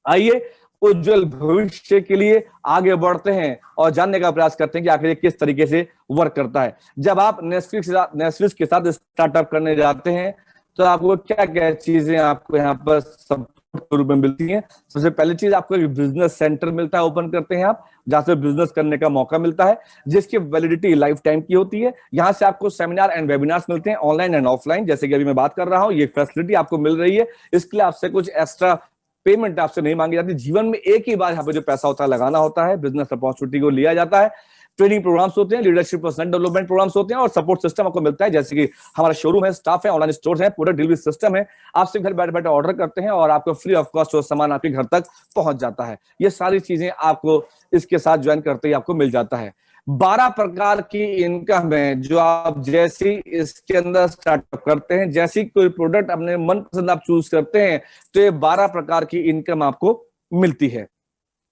आइए उज्जवल भविष्य के लिए आगे बढ़ते हैं और जानने का प्रयास करते हैं कि आखिर किस तरीके से वर्क करता है। जब आप नेस्विस के साथ स्टार्टअप करने जाते हैं तो आपको क्या क्या चीजें आपको यहाँ पर सपोर्ट के रूप में मिलती हैं? सबसे पहली चीज, आपको एक बिजनेस सेंटर मिलता है, ओपन करते हैं आप, जहां से बिजनेस करने का मौका मिलता है, जिसकी वैलिडिटी लाइफ टाइम की होती है। यहाँ से आपको सेमिनार एंड वेबिनार्स मिलते हैं, ऑनलाइन एंड ऑफलाइन, जैसे कि अभी मैं बात कर रहा हूँ। ये फैसिलिटी आपको मिल रही है। इसके लिए आपसे कुछ एक्स्ट्रा पेमेंट आपसे नहीं मांगी जाती। जीवन में एक ही बार यहाँ पे जो पैसा होता है लगाना होता है। बिजनेस अपॉर्चुनिटी को लिया जाता है। ट्रेनिंग प्रोग्राम्स होते हैं, लीडरशिप पर्सनल डेवलपमेंट प्रोग्राम्स होते हैं और सपोर्ट सिस्टम आपको मिलता है, जैसे कि हमारा शोरूम है, स्टाफ है, ऑनलाइन स्टोर है, प्रोडक्ट डिलीवरी सिस्टम है। आप सिर्फ घर बैठे बैठे ऑर्डर करते हैं और आपको फ्री ऑफ कॉस्ट वो सामान आपके घर तक पहुंच जाता है। ये सारी चीजें आपको इसके साथ ज्वाइन करते ही आपको मिल जाता है। 12 प्रकार की इनकम है जो आप जैसी इसके अंदर स्टार्टअप करते हैं, जैसी कोई प्रोडक्ट अपने मनपसंद आप चूज करते हैं, तो ये 12 प्रकार की इनकम आपको मिलती है।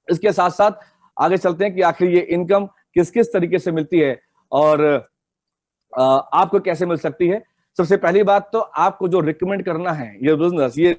इसके साथ साथ आगे चलते हैं कि आखिर ये इनकम किस किस तरीके से मिलती है और आपको कैसे मिल सकती है। सबसे पहली बात तो आपको जो रिकमेंड करना है ये बिजनेस, ये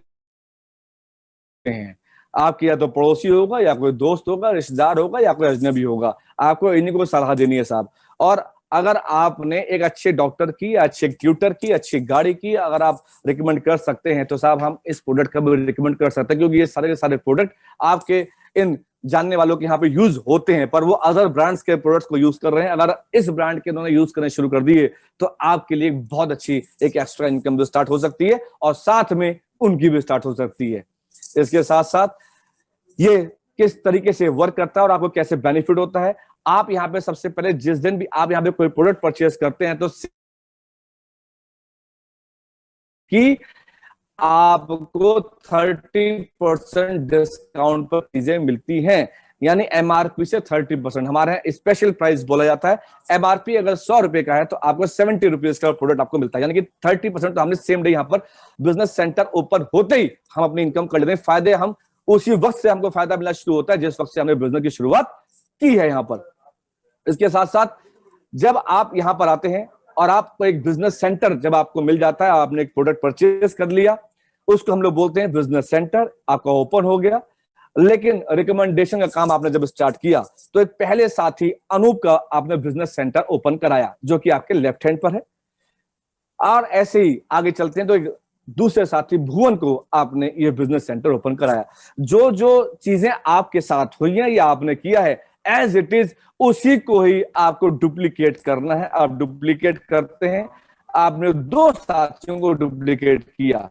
हैं आपके या तो पड़ोसी होगा या कोई दोस्त होगा, रिश्तेदार होगा या कोई अजनबी होगा, आपको इन्हीं को सलाह देनी है साहब। और अगर आपने एक अच्छे डॉक्टर की, अच्छे ट्यूटर की, अच्छी गाड़ी की अगर आप रिकमेंड कर सकते हैं तो साहब हम इस प्रोडक्ट का भी रिकमेंड कर सकते हैं, क्योंकि ये सारे के सारे प्रोडक्ट आपके इन जानने वालों के यहाँ पे यूज होते हैं, पर वो अदर ब्रांड्स के प्रोडक्ट्स को यूज कर रहे हैं। अगर इस ब्रांड के उन्होंने यूज करने शुरू कर दिए तो आपके लिए बहुत अच्छी एक एक्स्ट्रा इनकम भी स्टार्ट हो सकती है और साथ में उनकी भी स्टार्ट हो सकती है। इसके साथ साथ ये किस तरीके से वर्क करता है और आपको कैसे बेनिफिट होता है, आप यहाँ पे सबसे पहले जिस दिन भी आप यहाँ पे कोई प्रोडक्ट परचेज करते हैं तो कि आपको 30% डिस्काउंट पर चीजें मिलती हैं, यानी एमआरपी से 30%। हमारे यहाँ स्पेशल प्राइस बोला जाता है। एमआरपी अगर 100 रुपए का है तो आपको 70 रुपीज का प्रोडक्ट आपको मिलता है, यानी कि 30%। तो हमने सेम डे यहाँ पर बिजनेस सेंटर ओपन होते ही हम अपनी इनकम कर लेते हैं। फायदे हम उसी वक्त से हमको फायदा मिलना शुरू होता है जिस वक्त से हमने बिजनेस की शुरुआत की है यहाँ पर। इसके साथ साथ जब आप यहाँ पर आते हैं और आपको एक बिजनेस सेंटर जब आपको मिल जाता है, आपने एक प्रोडक्ट परचेज कर लिया, उसको हम लोग बोलते हैं बिजनेस सेंटर, आपका ओपन हो गया। लेकिन रिकमेंडेशन का काम आपने जब स्टार्ट किया तो एक पहले साथी अनूप का आपने बिजनेस सेंटर ओपन कराया जो कि आपके लेफ्ट हैंड पर है, और ऐसे ही आगे चलते हैं तो एक दूसरे साथी भुवन को आपने ये बिजनेस सेंटर ओपन कराया। जो जो चीजें आपके साथ हुई हैं या आपने किया है एज इट इज उसी को ही आपको डुप्लीकेट करना है। आप डुप्लीकेट करते हैं, आपने 2 साथियों को डुप्लीकेट किया,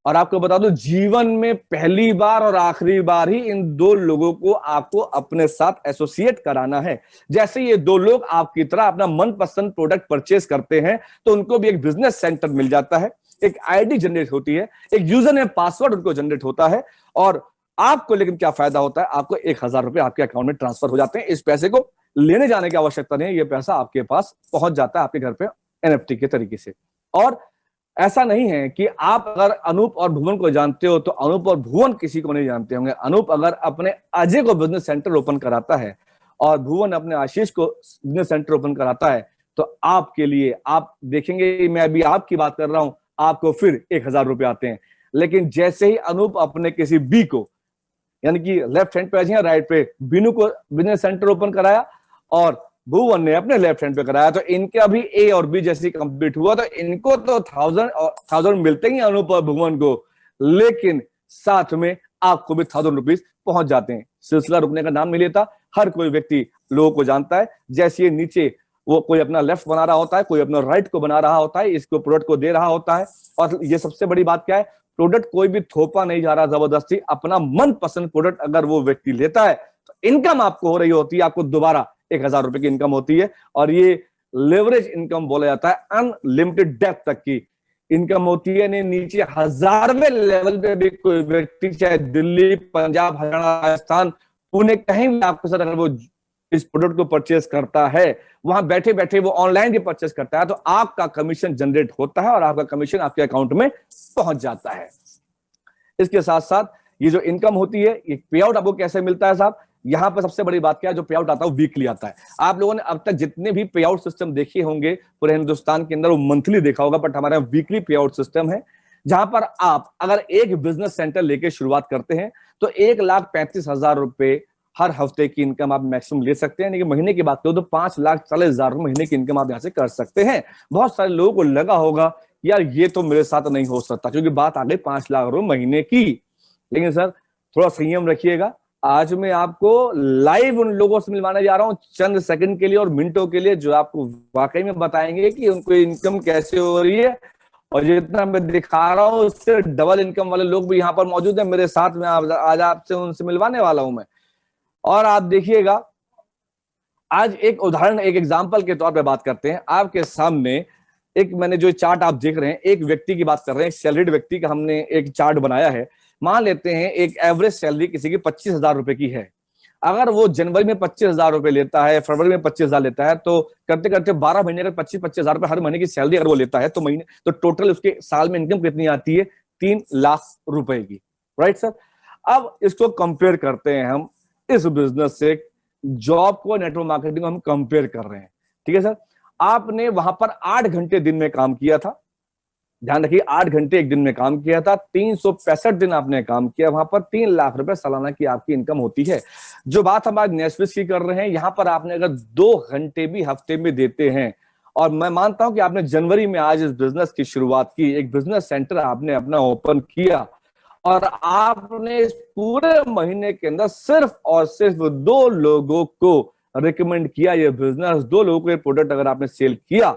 और आपको बता दो जीवन में पहली बार और आखिरी बार ही इन 2 लोगों को आपको अपने साथ एसोसिएट कराना है। जैसे ये 2 लोग आपकी तरह अपना मनपसंद प्रोडक्ट परचेज करते हैं तो उनको भी एक बिजनेस सेंटर मिल जाता है, एक आईडी जनरेट होती है, एक यूजर नेम पासवर्ड उनको जनरेट होता है, और आपको लेकिन क्या फायदा होता है, आपको 1000 रुपए आपके अकाउंट में ट्रांसफर हो जाते हैं। इस पैसे को लेने जाने की आवश्यकता नहीं है, ये पैसा आपके पास पहुंच जाता है आपके घर पे एनएफटी के तरीके से। और ऐसा नहीं है कि आप अगर अनूप और भुवन को जानते हो तो अनूप और भुवन किसी को नहीं जानते होंगे। अनूप अगर अपने अजय को बिजनेस सेंटर ओपन कराता है और भुवन अपने आशीष को बिजनेस सेंटर ओपन कराता है तो आपके लिए, आप देखेंगे मैं अभी आपकी बात कर रहा हूं, आपको फिर 1000 रुपए आते हैं। लेकिन जैसे ही अनूप अपने किसी बी को, यानी कि लेफ्ट हैंड पे या राइट पे बीनू को बिजनेस सेंटर ओपन कराया और भुवन ने अपने लेफ्ट हैंड पे कराया, तो इनका भी ए और बी जैसी कंप्लीट हुआ, तो इनको तो 1000 मिलते ही अनूप और भुवन को, लेकिन साथ में आपको भी 1000 रुपीज पहुंच जाते हैं। सिलसिला रुकने का नाम नहीं लेता, हर कोई व्यक्ति लोगों को जानता है। जैसे नीचे वो कोई अपना लेफ्ट बना रहा होता है, कोई अपना राइट को बना रहा होता है, इसको प्रोडक्ट को दे रहा होता है। और ये सबसे बड़ी बात क्या है, प्रोडक्ट कोई भी थोपा नहीं जा रहा जबरदस्ती, अपना मनपसंद प्रोडक्ट अगर वो व्यक्ति लेता है तो इनकम आपको हो रही होती है, आपको दोबारा 1000 रुपए की इनकम होती है। और ये लेवरेज इनकम बोला जाता है, अनलिमिटेड डेप्थ तक की इनकम होती है। नहीं, नीचे 1000वें लेवल पे भी कोई व्यक्ति चाहे दिल्ली, पंजाब, हरियाणा, राजस्थान, पुणे कहीं भी आपके साथ अगर वो इस प्रोडक्ट को परचेज करता है, वहां बैठे बैठे वो ऑनलाइन भी परचेज करता है, तो आपका कमीशन जनरेट होता है और आपका कमीशन आपके अकाउंट में पहुंच जाता है। इसके साथ साथ ये जो इनकम होती है, ये पे आउट आपको कैसे मिलता है साहब, यहां पर सबसे बड़ी बात क्या है, जो पे आउट आता है वो वीकली आता है। आप लोगों ने अब तक जितने भी पे आउट सिस्टम देखे होंगे पूरे हिंदुस्तान के अंदर, वो मंथली देखा होगा, बट हमारे यहाँ वीकली पे आउट सिस्टम है, जहां पर आप अगर एक बिजनेस सेंटर लेके शुरुआत करते हैं तो 1,35,000 रुपए हर हफ्ते की इनकम आप मैक्सिमम ले सकते हैं। लेकिन महीने की बात करो तो 5,40,000 महीने की इनकम आप यहां से कर सकते हैं। बहुत सारे लोगों को लगा होगा यार ये तो मेरे साथ नहीं हो सकता, क्योंकि बात आ गई 5 लाख रुपए महीने की। लेकिन सर थोड़ा संयम रखिएगा, आज मैं आपको लाइव उन लोगों से मिलवाने जा रहा हूं चंद सेकंड के लिए और मिनटों के लिए, जो आपको वाकई में बताएंगे कि उनको इनकम कैसे हो रही है। और जितना मैं दिखा रहा हूं उससे डबल इनकम वाले लोग भी यहाँ पर मौजूद हैं मेरे साथ में, आज आपसे उनसे मिलवाने वाला हूं मैं। और आप देखिएगा, आज एक उदाहरण, एक एग्जाम्पल के तौर पे बात करते हैं। आपके सामने एक, मैंने जो चार्ट आप देख रहे हैं, एक व्यक्ति की बात कर रहे हैं, सैलरीड व्यक्ति का हमने एक चार्ट बनाया है। मान लेते हैं एक एवरेज सैलरी किसी की 25,000 रुपए की है। अगर वो जनवरी में 25,000 रुपए लेता है, फरवरी में 25,000 लेता है, तो करते करते 12 महीने का 25,000 रुपए हर महीने की सैलरी अगर वो लेता है, तो महीने तो टोटल उसके साल में इनकम कितनी आती है? 3 लाख रुपए की। Right sir. अब इसको कंपेयर करते हैं हम इस बिजनेस से, जॉब को, नेटवर्क मार्केटिंग को हम कंपेयर कर रहे हैं। ठीक है सर। आपने वहां पर 8 घंटे दिन में काम किया था, ध्यान रखिए 8 घंटे एक दिन में काम किया था, 365 दिन आपने काम किया, वहां पर 3 लाख रुपए सालाना की आपकी इनकम होती है। जो बात हम आज नेटस्विच की कर रहे हैं, यहां पर आपने अगर 2 घंटे भी हफ्ते में देते हैं, और मैं मानता हूं कि आपने जनवरी में आज इस बिजनेस की शुरुआत की, एक बिजनेस सेंटर आपने अपना ओपन किया, और आपने इस पूरे महीने के अंदर सिर्फ और सिर्फ 2 लोगों को रिकमेंड किया ये बिजनेस, 2 लोगों को ये प्रोडक्ट अगर आपने सेल किया,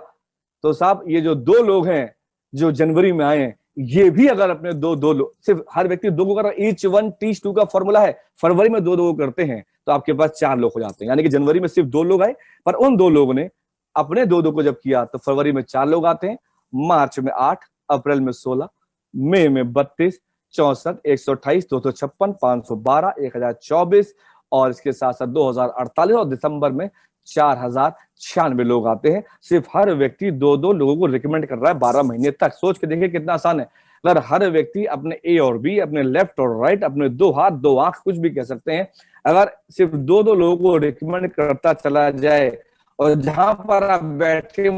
तो साहब ये जो 2 लोग हैं जो जनवरी में आए हैं, ये भी अगर अपने दो लोग, सिर्फ हर व्यक्ति 2 को कर, ईच वन टीच 2 का फॉर्मूला है, फरवरी में 2 करते हैं तो आपके पास 4 लोग हो जाते हैं। यानी कि जनवरी में सिर्फ 2 लोग आए, पर उन 2 लोगों ने अपने 2 को जब किया तो फरवरी में 4 लोग आते हैं, मार्च में 8, अप्रैल में 16, मई में 32, 64, 128, 256, 512, 1024, और इसके साथ साथ 2048, और दिसंबर में 4096 लोग आते हैं। सिर्फ हर व्यक्ति 2 लोगों को रिकमेंड कर रहा है 12 महीने तक। सोच के देखिए कितना आसान है। अगर हर व्यक्ति अपने ए और बी, अपने लेफ्ट और राइट, अपने 2 हाथ 2 आंख कुछ भी कह सकते हैं, अगर सिर्फ 2 लोगों को रिकमेंड करता चला जाए, और जहां पर आप बैठे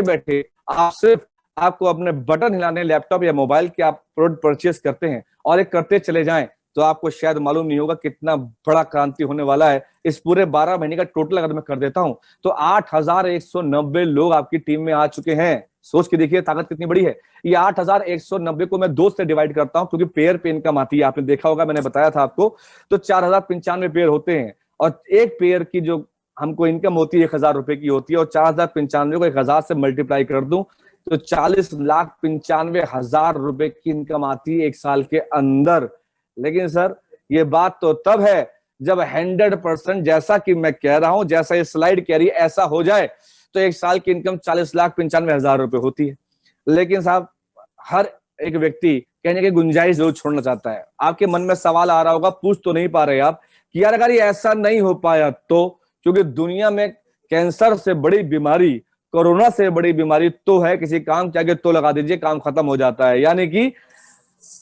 बैठे आप सिर्फ आपको अपने बटन हिलाने लैपटॉप या मोबाइल के आप प्रोडक्ट परचेस करते हैं और एक करते चले जाएं, तो आपको शायद मालूम नहीं होगा कितना बड़ा क्रांति होने वाला है। इस पूरे 12 महीने का टोटल अगर मैं कर देता हूं तो 8,190 लोग आपकी टीम में आ चुके हैं। सोच के देखिए ताकत कितनी बड़ी है। ये 8,190 को मैं 2 से डिवाइड करता हूं, क्योंकि पेयर पे इनकम आती है, आपने देखा होगा, मैंने बताया था आपको, तो 4,095 पेयर होते हैं, और एक पेयर की जो हमको इनकम होती है 1,000 रुपए की होती है, और 4,095 को 1,000 से मल्टीप्लाई कर दूं तो 40,95,000 रुपए की इनकम आती है एक साल के अंदर। लेकिन सर ये बात तो तब है जब 100%, जैसा कि मैं कह रहा हूं, जैसा ये स्लाइड कह रही है, ऐसा हो जाए तो एक साल की इनकम 40,95,000 रुपए होती है। लेकिन साहब हर एक व्यक्ति कहने की गुंजाइश जरूर छोड़ना चाहता है। आपके मन में सवाल आ रहा होगा, पूछ तो नहीं पा रहे आप, कि यार अगर ये ऐसा नहीं हो पाया तो, क्योंकि दुनिया में कैंसर से बड़ी बीमारी, कोरोना से बड़ी बीमारी तो है, किसी काम के आगे तो लगा दीजिए, काम खत्म हो जाता है। यानी कि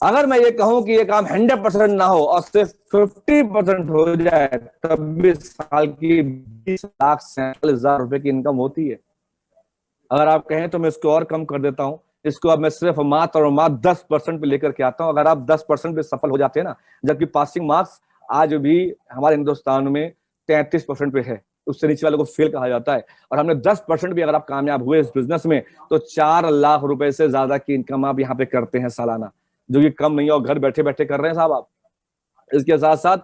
अगर मैं ये कहूं कि ये काम 100% ना हो और सिर्फ 50% हो जाए, तब भी साल की 20,47,000 रुपए की इनकम होती है। अगर आप कहें तो मैं इसको और कम कर देता हूं, इसको अब मैं सिर्फ मात्र और मात्र 10% पे लेकर के आता हूं। अगर आप 10% पे सफल हो जाते हैं ना, जबकि पासिंग मार्क्स आज भी हमारे हिंदुस्तान में 33% पे है, उससे नीचे वालों को फेल कहा जाता है, और हमने 10% भी अगर आप कामयाब हुए इस बिजनेस में, तो 4 लाख रुपए से ज्यादा की इनकम आप यहाँ पे करते हैं सालाना, जो कि कम नहीं है, और घर बैठे बैठे कर रहे हैं साहब आप। इसके साथ साथ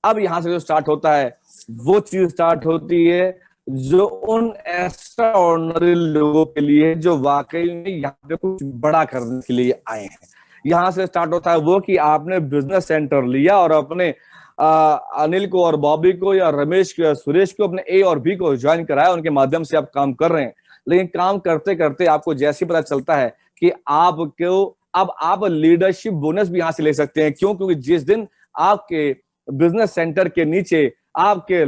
अब यहां से जो स्टार्ट होता है, वो चीज स्टार्ट होती है जो उन एक्स्ट्रा ऑर्डिनरी लोगों के लिए जो वाकई में यहाँ पे कुछ बड़ा करने के लिए आए हैं। यहां से स्टार्ट होता है वो कि आपने बिजनेस सेंटर लिया और अपने अनिल को और बॉबी को या रमेश को या सुरेश को, अपने ए और बी को ज्वाइन कराया, उनके माध्यम से आप काम कर रहे हैं। लेकिन काम करते करते आपको जैसे पता चलता है कि आपको अब आप लीडरशिप बोनस भी यहां से ले सकते हैं। क्यों? क्योंकि जिस दिन आपके बिजनेस सेंटर के नीचे आपके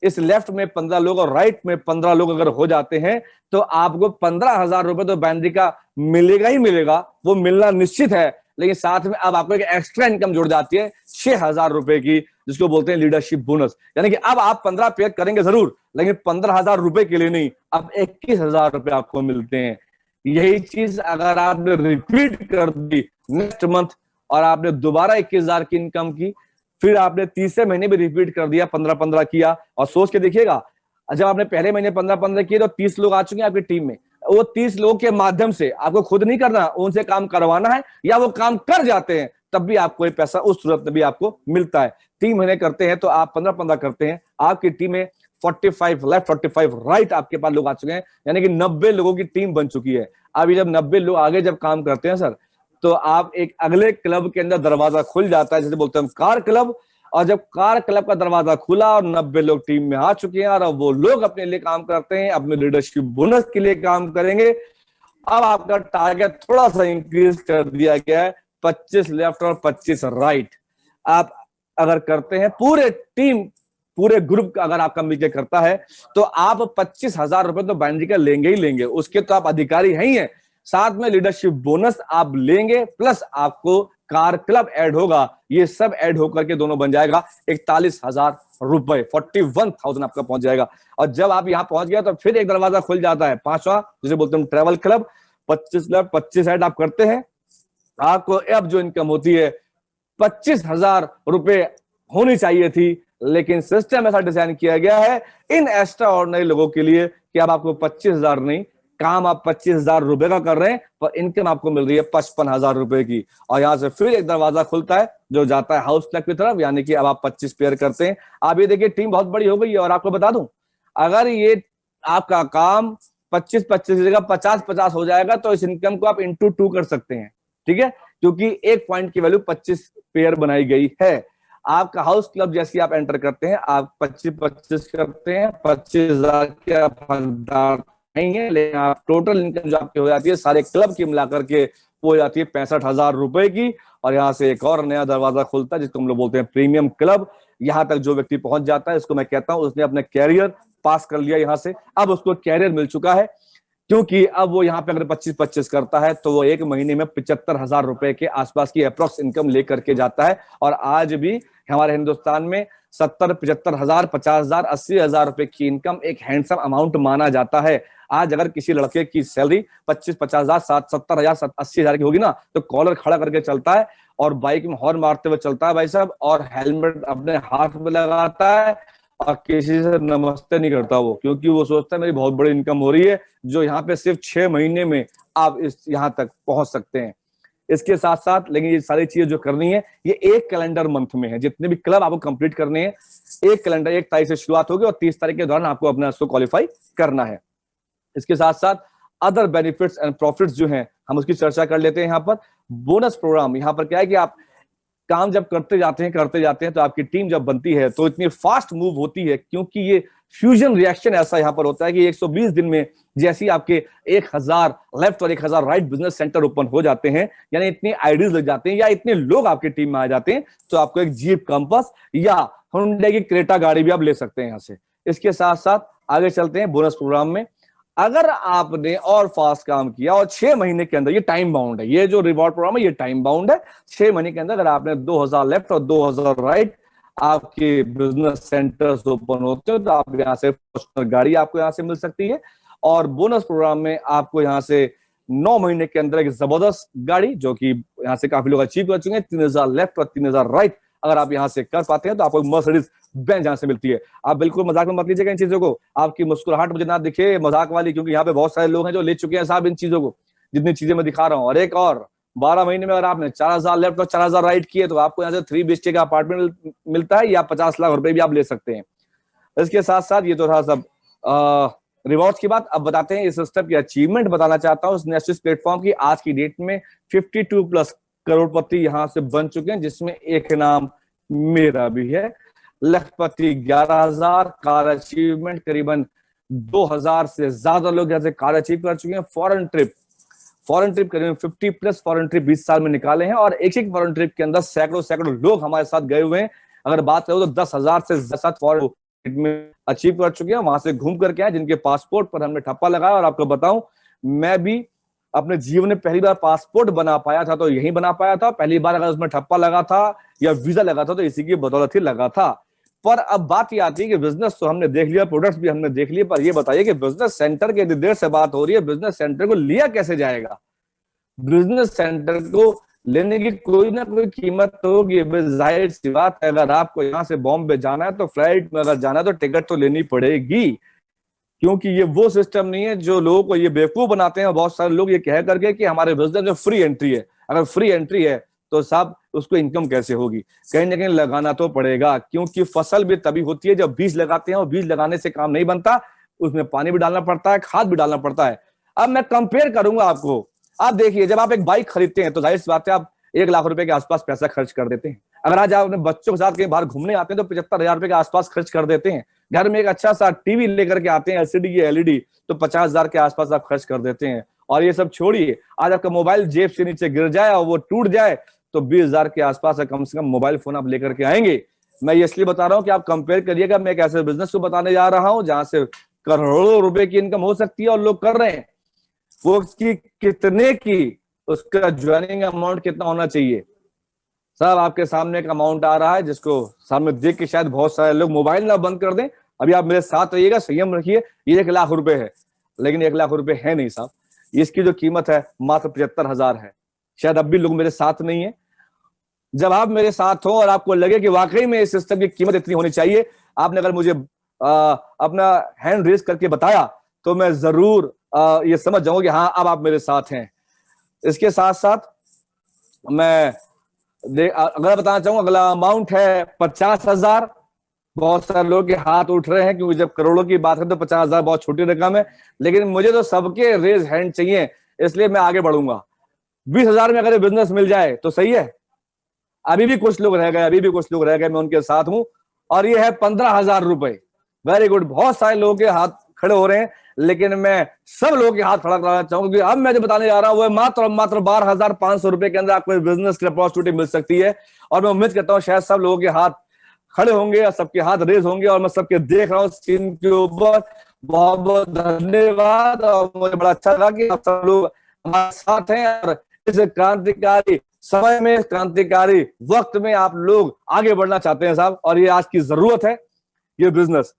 इस लेफ्ट में 15 लोग और राइट में 15 लोग अगर हो जाते हैं, तो आपको 15,000 रुपए तो बैंड्री का मिलेगा ही मिलेगा, वो मिलना निश्चित है। लेकिन साथ में अब आपको एक एक्स्ट्रा इनकम जुड़ जाती है 6,000 रुपए की, जिसको बोलते हैं लीडरशिप बोनस। यानी कि अब आप 15 पे करेंगे जरूर, लेकिन 15,000 रुपए के लिए नहीं, अब 21,000 रुपए आपको मिलते हैं। यही चीज अगर आपने रिपीट कर दी नेक्स्ट मंथ और आपने दोबारा 21,000 की इनकम की, फिर आपने तीसरे महीने भी रिपीट कर दिया, 15-15 किया, और सोच के देखिएगा जब आपने पहले महीने 15-15 किए तो 30 लोग आ चुके हैं आपकी टीम में। वो 30 लोगों के माध्यम से आपको खुद नहीं करना, उनसे काम करवाना है, या वो काम कर जाते हैं तब भी आपको ये पैसा उस सूरत में भी आपको मिलता है। 3 महीने करते हैं तो आप 15-15 करते हैं, आपकी टीम में 45 लेफ्ट 45 राइट आपके पास लोग आ चुके हैं, यानी कि 90 लोगों की टीम बन चुकी है। अभी जब 90 लोग आगे जब काम करते हैं सर, तो आप एक अगले क्लब के अंदर दरवाजा खुल जाता है, जैसे बोलते हैं हम कार क्लब। और जब कार क्लब का दरवाजा खुला और 90 लोग टीम में आ चुके हैं और वो लोग अपने लिए काम करते हैं, अपने लीडरशिप बोनस के लिए काम करेंगे। अब आपका टारगेट थोड़ा सा इंक्रीज कर दिया गया है, 25 लेफ्ट और 25 राइट। आप अगर करते हैं, पूरे टीम पूरे ग्रुप का अगर आपका मिलकर करता है, तो आप 25,000 रुपए तो बाइंड्री का लेंगे ही लेंगे, उसके तो आप अधिकारी हैं ही हैं। साथ में लीडरशिप बोनस आप लेंगे, प्लस आपको कार क्लब ऐड होगा, ये सब ऐड होकर के दोनों बन जाएगा 41,000 रुपए, 41,000 आपका पहुंच जाएगा। और जब आप यहां पहुंच गया तो फिर एक दरवाजा खुल जाता है, पांचवा, जिसे बोलते हैं ट्रेवल क्लब। 25 क्लब, 25 ऐड आप करते हैं, आपको अब जो इनकम होती है 25,000 रुपए होनी चाहिए थी, लेकिन सिस्टम ऐसा डिजाइन किया गया है इन एक्स्ट्रा ऑर्डिनरी लोगों के लिए कि अब आपको 25,000 नहीं, काम आप 25,000 रुपए का कर रहे हैं, पर इनकम आपको मिल रही है 55,000 रुपए की। और यहां से फिर एक दरवाजा खुलता है जो जाता है हाउस क्लब की तरफ, यानी कि अब आप 25 पेयर करते हैं। आप ये देखिए टीम बहुत बड़ी हो गई है। और आपको बता दूं, अगर ये आपका काम 25-25 की जगह 50-50 हो जाएगा तो इस इनकम को आप इंटू 2 कर सकते हैं, ठीक है, क्योंकि एक पॉइंट की वैल्यू 25 पेयर बनाई गई है। आपका हाउस क्लब जैसे आप एंटर करते हैं, आप 25-25 करते हैं, 25,000 के आप हकदार नहीं है, लेकिन आप टोटल इनकम जो आपकी हो जाती है सारे क्लब की मिलाकर के वो हो जाती है 65,000 रुपए की। और यहाँ से एक और नया दरवाजा खुलता है जिसको हम लोग बोलते हैं प्रीमियम क्लब। यहाँ तक जो व्यक्ति पहुंच जाता है, इसको मैं कहता हूं उसने अपने कैरियर पास कर लिया यहाँ से, अब उसको कैरियर मिल चुका है, क्योंकि अब वो यहाँ पे अगर 25-25 करता है तो वो एक महीने में 75,000 रुपए के आसपास की अप्रोक्स इनकम लेकर के जाता है। और आज भी हमारे हिंदुस्तान में 70-75,000, 50,000, 80,000 रुपए की इनकम एक हैंडसम अमाउंट माना जाता है। आज अगर किसी लड़के की सैलरी 25-50,000, 70,000, 80,000 की होगी ना, तो कॉलर खड़ा करके चलता है और बाइक में हॉर्न मारते हुए चलता है भाई साहब, और हेलमेट अपने हाथ में लगाता है और किसी से नमस्ते नहीं करता वो, क्योंकि वो सोचता है मेरी बहुत बड़ी इनकम हो रही है, जो यहाँ पे सिर्फ 6 महीने में आप इस यहाँ तक पहुंच सकते हैं। इसके साथ साथ लेकिन ये सारी चीजें जो करनी है ये एक कैलेंडर मंथ में है, जितने भी क्लब आपको कंप्लीट करने हैं, एक कैलेंडर 1 तारीख से शुरुआत होगी और 30 तारीख के दौरान आपको अपना इसको क्वालिफाई करना है। इसके साथ साथ अदर बेनिफिट्स एंड प्रॉफिट्स जो हैं हम उसकी चर्चा कर लेते हैं। यहाँ पर बोनस प्रोग्राम, यहाँ पर क्या है कि आप काम जब करते जाते हैं तो आपकी टीम जब बनती है तो इतनी फास्ट मूव होती है, क्योंकि ये फ्यूजन रिएक्शन ऐसा यहाँ पर होता है कि 120 दिन में जैसे ही आपके 1000 लेफ्ट और 1000 राइट बिजनेस सेंटर ओपन हो जाते हैं, यानी इतने आइडियाज लग जाते हैं या इतने लोग आपकी टीम में आ जाते हैं, तो आपको एक जीप कंपास या हुंडई की क्रेटा गाड़ी भी आप ले सकते हैं यहाँ से। इसके साथ साथ आगे चलते हैं बोनस प्रोग्राम में। अगर आपने और फास्ट काम किया और 6 महीने के अंदर, ये टाइम बाउंड है, ये जो रिवॉर्ड प्रोग्राम है ये टाइम बाउंड है, 6 महीने के अंदर अगर आपने 2000 लेफ्ट और 2000 राइट आपके बिजनेस सेंटर्स ओपन होते हो तो आप यहाँ से गाड़ी आपको यहाँ से मिल सकती है। और बोनस प्रोग्राम में आपको यहाँ से 9 महीने के अंदर एक जबरदस्त गाड़ी, जो कि यहाँ से काफी लोग अचीव कर चुके हैं, 3000 लेफ्ट और 3000 राइट अगर आप यहाँ से कर पाते हैं तो आपको मर्सिडीज बेंज यहाँ से मिलती है। आप बिल्कुल मजाक में मत लीजिएगा इन चीजों को, आपकी मुस्कुराहट मुझे ना दिखे मजाक वाली, क्योंकि यहाँ पे बहुत सारे लोग हैं जो ले चुके हैं साहब इन चीजों को, जितनी चीजें मैं दिखा रहा हूँ। और एक और 12 महीने में अगर आपने 4000 लेफ्ट और 4000 राइट किए तो आपको यहाँ से 3 BHK का अपार्टमेंट मिलता है, या 50 लाख रुपए भी आप ले सकते हैं। इसके साथ साथ ये तो रहा सब रिवॉर्ड्स की बात। अब बताते हैं इस सिस्टम की अचीवमेंट बताना चाहता हूँ। नेशनल प्लेटफॉर्म की आज की डेट में 52+ करोड़पति यहाँ से बन चुके हैं, जिसमें एक नाम मेरा भी है। लखपति 11,000, कार अचीवमेंट करीबन 2,000 से ज्यादा लोग यहाँ से कार अचीव कर चुके हैं। फॉरेन ट्रिप करीबन 50+ फॉरेन ट्रिप 20 साल में निकाले हैं, और एक फॉरेन ट्रिप के अंदर सैकड़ों लोग हमारे साथ गए हुए हैं। अगर बात करो तो 10,000 से ज्यादा फॉरेन में अचीव कर चुके हैं, वहां से घूम करके आए, जिनके पासपोर्ट पर हमने ठप्पा लगाया। और आपको बताऊं, मैं भी अपने जीवन में पहली बार पासपोर्ट बना पाया था तो यही बना पाया था। पहली बार अगर उसमें ठप्पा लगा था या वीजा लगा था तो इसी की बदौलत ही लगा था। पर अब बात ये आती है कि बिजनेस तो हमने देख लिया, प्रोडक्ट्स भी हमने देख लिए, पर ये बताइए कि बिजनेस सेंटर के देर से बात हो रही है, बिजनेस सेंटर को लिया कैसे जाएगा? बिजनेस सेंटर को लेने की कोई ना कोई कीमत तो होगी। जाहिर सी बात है, अगर आपको यहाँ से बॉम्बे जाना है तो फ्लाइट में अगर जाना है तो टिकट तो लेनी पड़ेगी, क्योंकि ये वो सिस्टम नहीं है जो लोगों को ये बेवकूफ बनाते हैं। बहुत सारे लोग ये कह करके कि हमारे बिजनेस में फ्री एंट्री है। अगर फ्री एंट्री है तो साहब उसको इनकम कैसे होगी? कहीं ना कहीं लगाना तो पड़ेगा, क्योंकि फसल भी तभी होती है जब बीज लगाते हैं, और बीज लगाने से काम नहीं बनता, उसमें पानी भी डालना पड़ता है, खाद भी डालना पड़ता है। अब मैं कंपेयर करूंगा आपको। आप देखिए, जब आप एक बाइक खरीदते हैं तो जाहिर सी बात है आप 1 लाख रुपए के आसपास पैसा खर्च कर देते हैं। अगर आज आप अपने बच्चों के साथ कहीं बाहर घूमने आते हैं तो 75,000 रुपए के आसपास खर्च कर देते हैं। घर में एक अच्छा सा टीवी लेकर के आते हैं, LCD या LED, तो 50,000 के आसपास आप खर्च कर देते हैं। और ये सब छोड़िए, आज आपका मोबाइल जेब से नीचे गिर जाए और वो टूट जाए तो 20,000 के आसपास कम से कम मोबाइल फोन आप लेकर के आएंगे। मैं ये इसलिए बता रहा हूं कि आप कंपेयर करिएगा, मैं एक ऐसे बिजनेस को बताने जा रहा हूं जहां से करोड़ों रुपए की इनकम हो सकती है और लोग कर रहे हैं। वो उसकी कितने की, उसका ज्वाइनिंग अमाउंट कितना होना चाहिए। साहब आपके सामने एक अमाउंट आ रहा है जिसको सामने देख के शायद बहुत सारे लोग मोबाइल ना बंद कर दें। अभी आप मेरे साथ रहिएगा, संयम रखिए। ये 1,00,000 रुपए है, लेकिन 1,00,000 रुपए है नहीं साहब। इसकी जो कीमत है मात्र 75,000 है। शायद अब भी लोग मेरे साथ नहीं है। जब आप मेरे साथ हो और आपको लगे कि वाकई में इस सिस्टम की कीमत इतनी होनी चाहिए, आपने अगर मुझे अपना हैंड रेज करके बताया तो मैं जरूर ये समझ जाऊंगा कि हाँ अब आप मेरे साथ हैं। इसके साथ साथ मैं अगला बताना चाहूंगा, अगला अमाउंट है 50,000। बहुत सारे लोग के हाथ उठ रहे हैं क्योंकि जब करोड़ों की बात है तो 50,000 बहुत छोटी रकम है, लेकिन मुझे तो सबके रेज हैंड चाहिए, इसलिए मैं आगे बढ़ूंगा। 20,000 में अगर बिजनेस मिल जाए तो सही है। अभी भी कुछ लोग रह गए, अभी भी कुछ लोग रह गए, मैं उनके साथ हूं। और ये है 15,000 रुपए। वेरी गुड, बहुत सारे लोगों के हाथ खड़े हो रहे हैं, लेकिन मैं सब लोगों के हाथ खड़ा कराना चाहूंगा कि अब मैं जो बताने जा रहा हूं वो मात्र मात्र 12,500 रुपए के अंदर आपको बिजनेस की अपॉर्चुनिटी मिल सकती है। और मैं उम्मीद करता हूं शायद सब लोगों के हाथ खड़े होंगे और सबके हाथ रेज होंगे, और मैं सबके देख रहा हूं स्क्रीन के ऊपर। बहुत बहुत धन्यवाद, और मुझे बड़ा अच्छा लगा कि आप सब लोग हमारे साथ हैं और इस क्रांतिकारी समय में, क्रांतिकारी वक्त में आप लोग आगे बढ़ना चाहते हैं साहब, और ये आज की जरूरत है ये बिजनेस।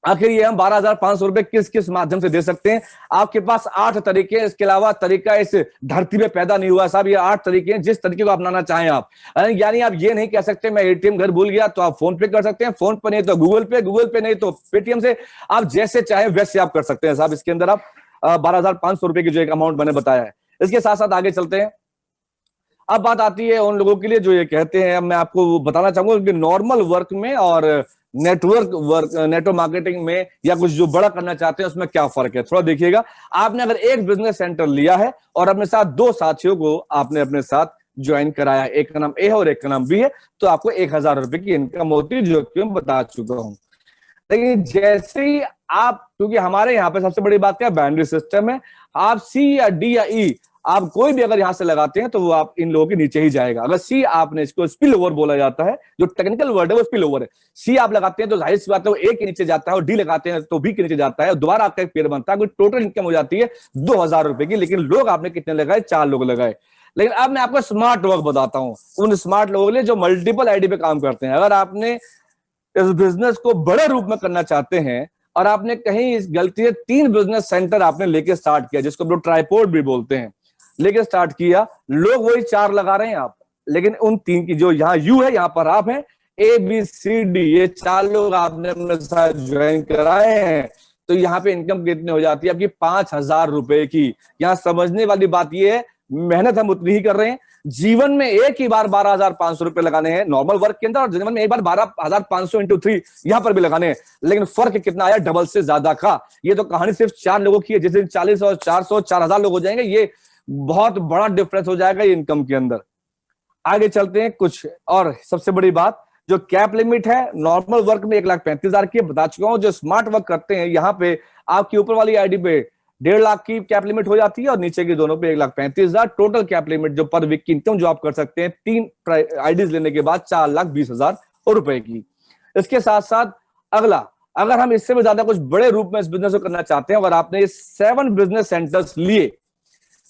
आखिर ये हम 12,500 रुपए किस किस माध्यम से दे सकते हैं। आपके पास 8 तरीके, इसके अलावा तरीका इस धरती पे पैदा नहीं हुआ साहब। ये 8 तरीके हैं, जिस तरीके को अपनाना चाहें आप। यानी आप ये नहीं कह सकते मैं एटीएम घर भूल गया, तो आप फोन पे कर सकते हैं, फोन पे नहीं तो गूगल पे, गूगल पे नहीं तो पेटीएम से। आप जैसे चाहे वैसे आप कर सकते हैं साहब। इसके अंदर आप 12,500 रुपए की जो एक अमाउंट मैंने बताया है। इसके साथ साथ आगे चलते हैं। अब बात आती है उन लोगों के लिए जो ये कहते हैं, अब मैं आपको बताना चाहूंगा कि नॉर्मल वर्क में और नेटवर्क वर्क, नेटवर्क मार्केटिंग में या कुछ जो बड़ा करना चाहते हैं उसमें क्या फर्क है। थोड़ा देखिएगा। आपने अगर एक बिजनेस सेंटर लिया है और अपने साथ 2 साथियों को आपने अपने साथ ज्वाइन कराया, एक का नाम ए है और एक का नाम बी है, तो आपको 1,000 रुपए की इनकम होती है, जो कि मैं बता चुका हूं। लेकिन जैसे ही आप, क्योंकि हमारे यहाँ पे सबसे बड़ी बात क्या, बाइनरी सिस्टम है। आप सी या डी या ई, आप कोई भी अगर यहां से लगाते हैं तो वो आप इन लोगों के नीचे ही जाएगा। अगर सी आपने, इसको स्पिल ओवर बोला जाता है, जो टेक्निकल वर्ड है वो स्पिल ओवर है। सी आप लगाते हैं तो जाहिर सी बात है वो ए के नीचे जाता है, और डी लगाते हैं तो बी के नीचे जाता है, और दोबारा आपका एक पेयर बनता है। टोटल इनकम हो जाती है 2,000 रुपए की। लेकिन लोग आपने कितने लगाए, 4 लोग लगाए। लेकिन अब मैं आपको स्मार्ट वर्क बताता हूं उन स्मार्ट लोगों के लिए जो मल्टीपल आईडी पे काम करते हैं। अगर आपने इस बिजनेस को बड़े रूप में करना चाहते हैं और आपने कहीं इस गलती से 3 बिजनेस सेंटर आपने लेके स्टार्ट किया, जिसको हम लोग ट्राइपोड भी बोलते हैं, लेके स्टार्ट किया, लोग वही 4 लगा रहे हैं आप, लेकिन उन 3 की जो यहाँ यू है, यहाँ पर आप हैं, ए बी सी डी, ये 4 लोग आपने अपने साथ ज्वाइन कराए हैं, तो यहाँ पे इनकम कितनी हो जाती है आपकी, 5,000 रुपए की। यहाँ समझने वाली बात ये है, मेहनत हम उतनी ही कर रहे हैं। जीवन में एक ही बार 12,500 रुपए लगाने हैं नॉर्मल वर्क के अंदर, और जीवन में एक बार 12,500 इंटू 3 यहां पर भी लगाने हैं। लेकिन फर्क कितना आया, डबल से ज्यादा का। ये तो कहानी सिर्फ 4 लोगों की है, जिस दिन 40 और 400 4,000 लोग हो जाएंगे, ये बहुत बड़ा डिफरेंस हो जाएगा ये इनकम के अंदर। आगे चलते हैं। कुछ और सबसे बड़ी बात, जो कैप लिमिट है नॉर्मल वर्क में 1,35,000 की बता चुका हूं। जो स्मार्ट वर्क करते हैं यहाँ पे आपकी ऊपर वाली आईडी पे 1.5 लाख की कैप लिमिट हो जाती है, और नीचे की दोनों पे 1,35,000 टोटल कैप लिमिट जो पर वीक की इनकम जो आप कर सकते हैं 3 आईडीज लेने के बाद 4,20,000 रुपए की। इसके साथ साथ अगला, अगर हम इससे भी ज्यादा कुछ बड़े रूप में इस बिजनेस को करना चाहते हैं, अगर आपने 7 बिजनेस सेंटर्स लिए,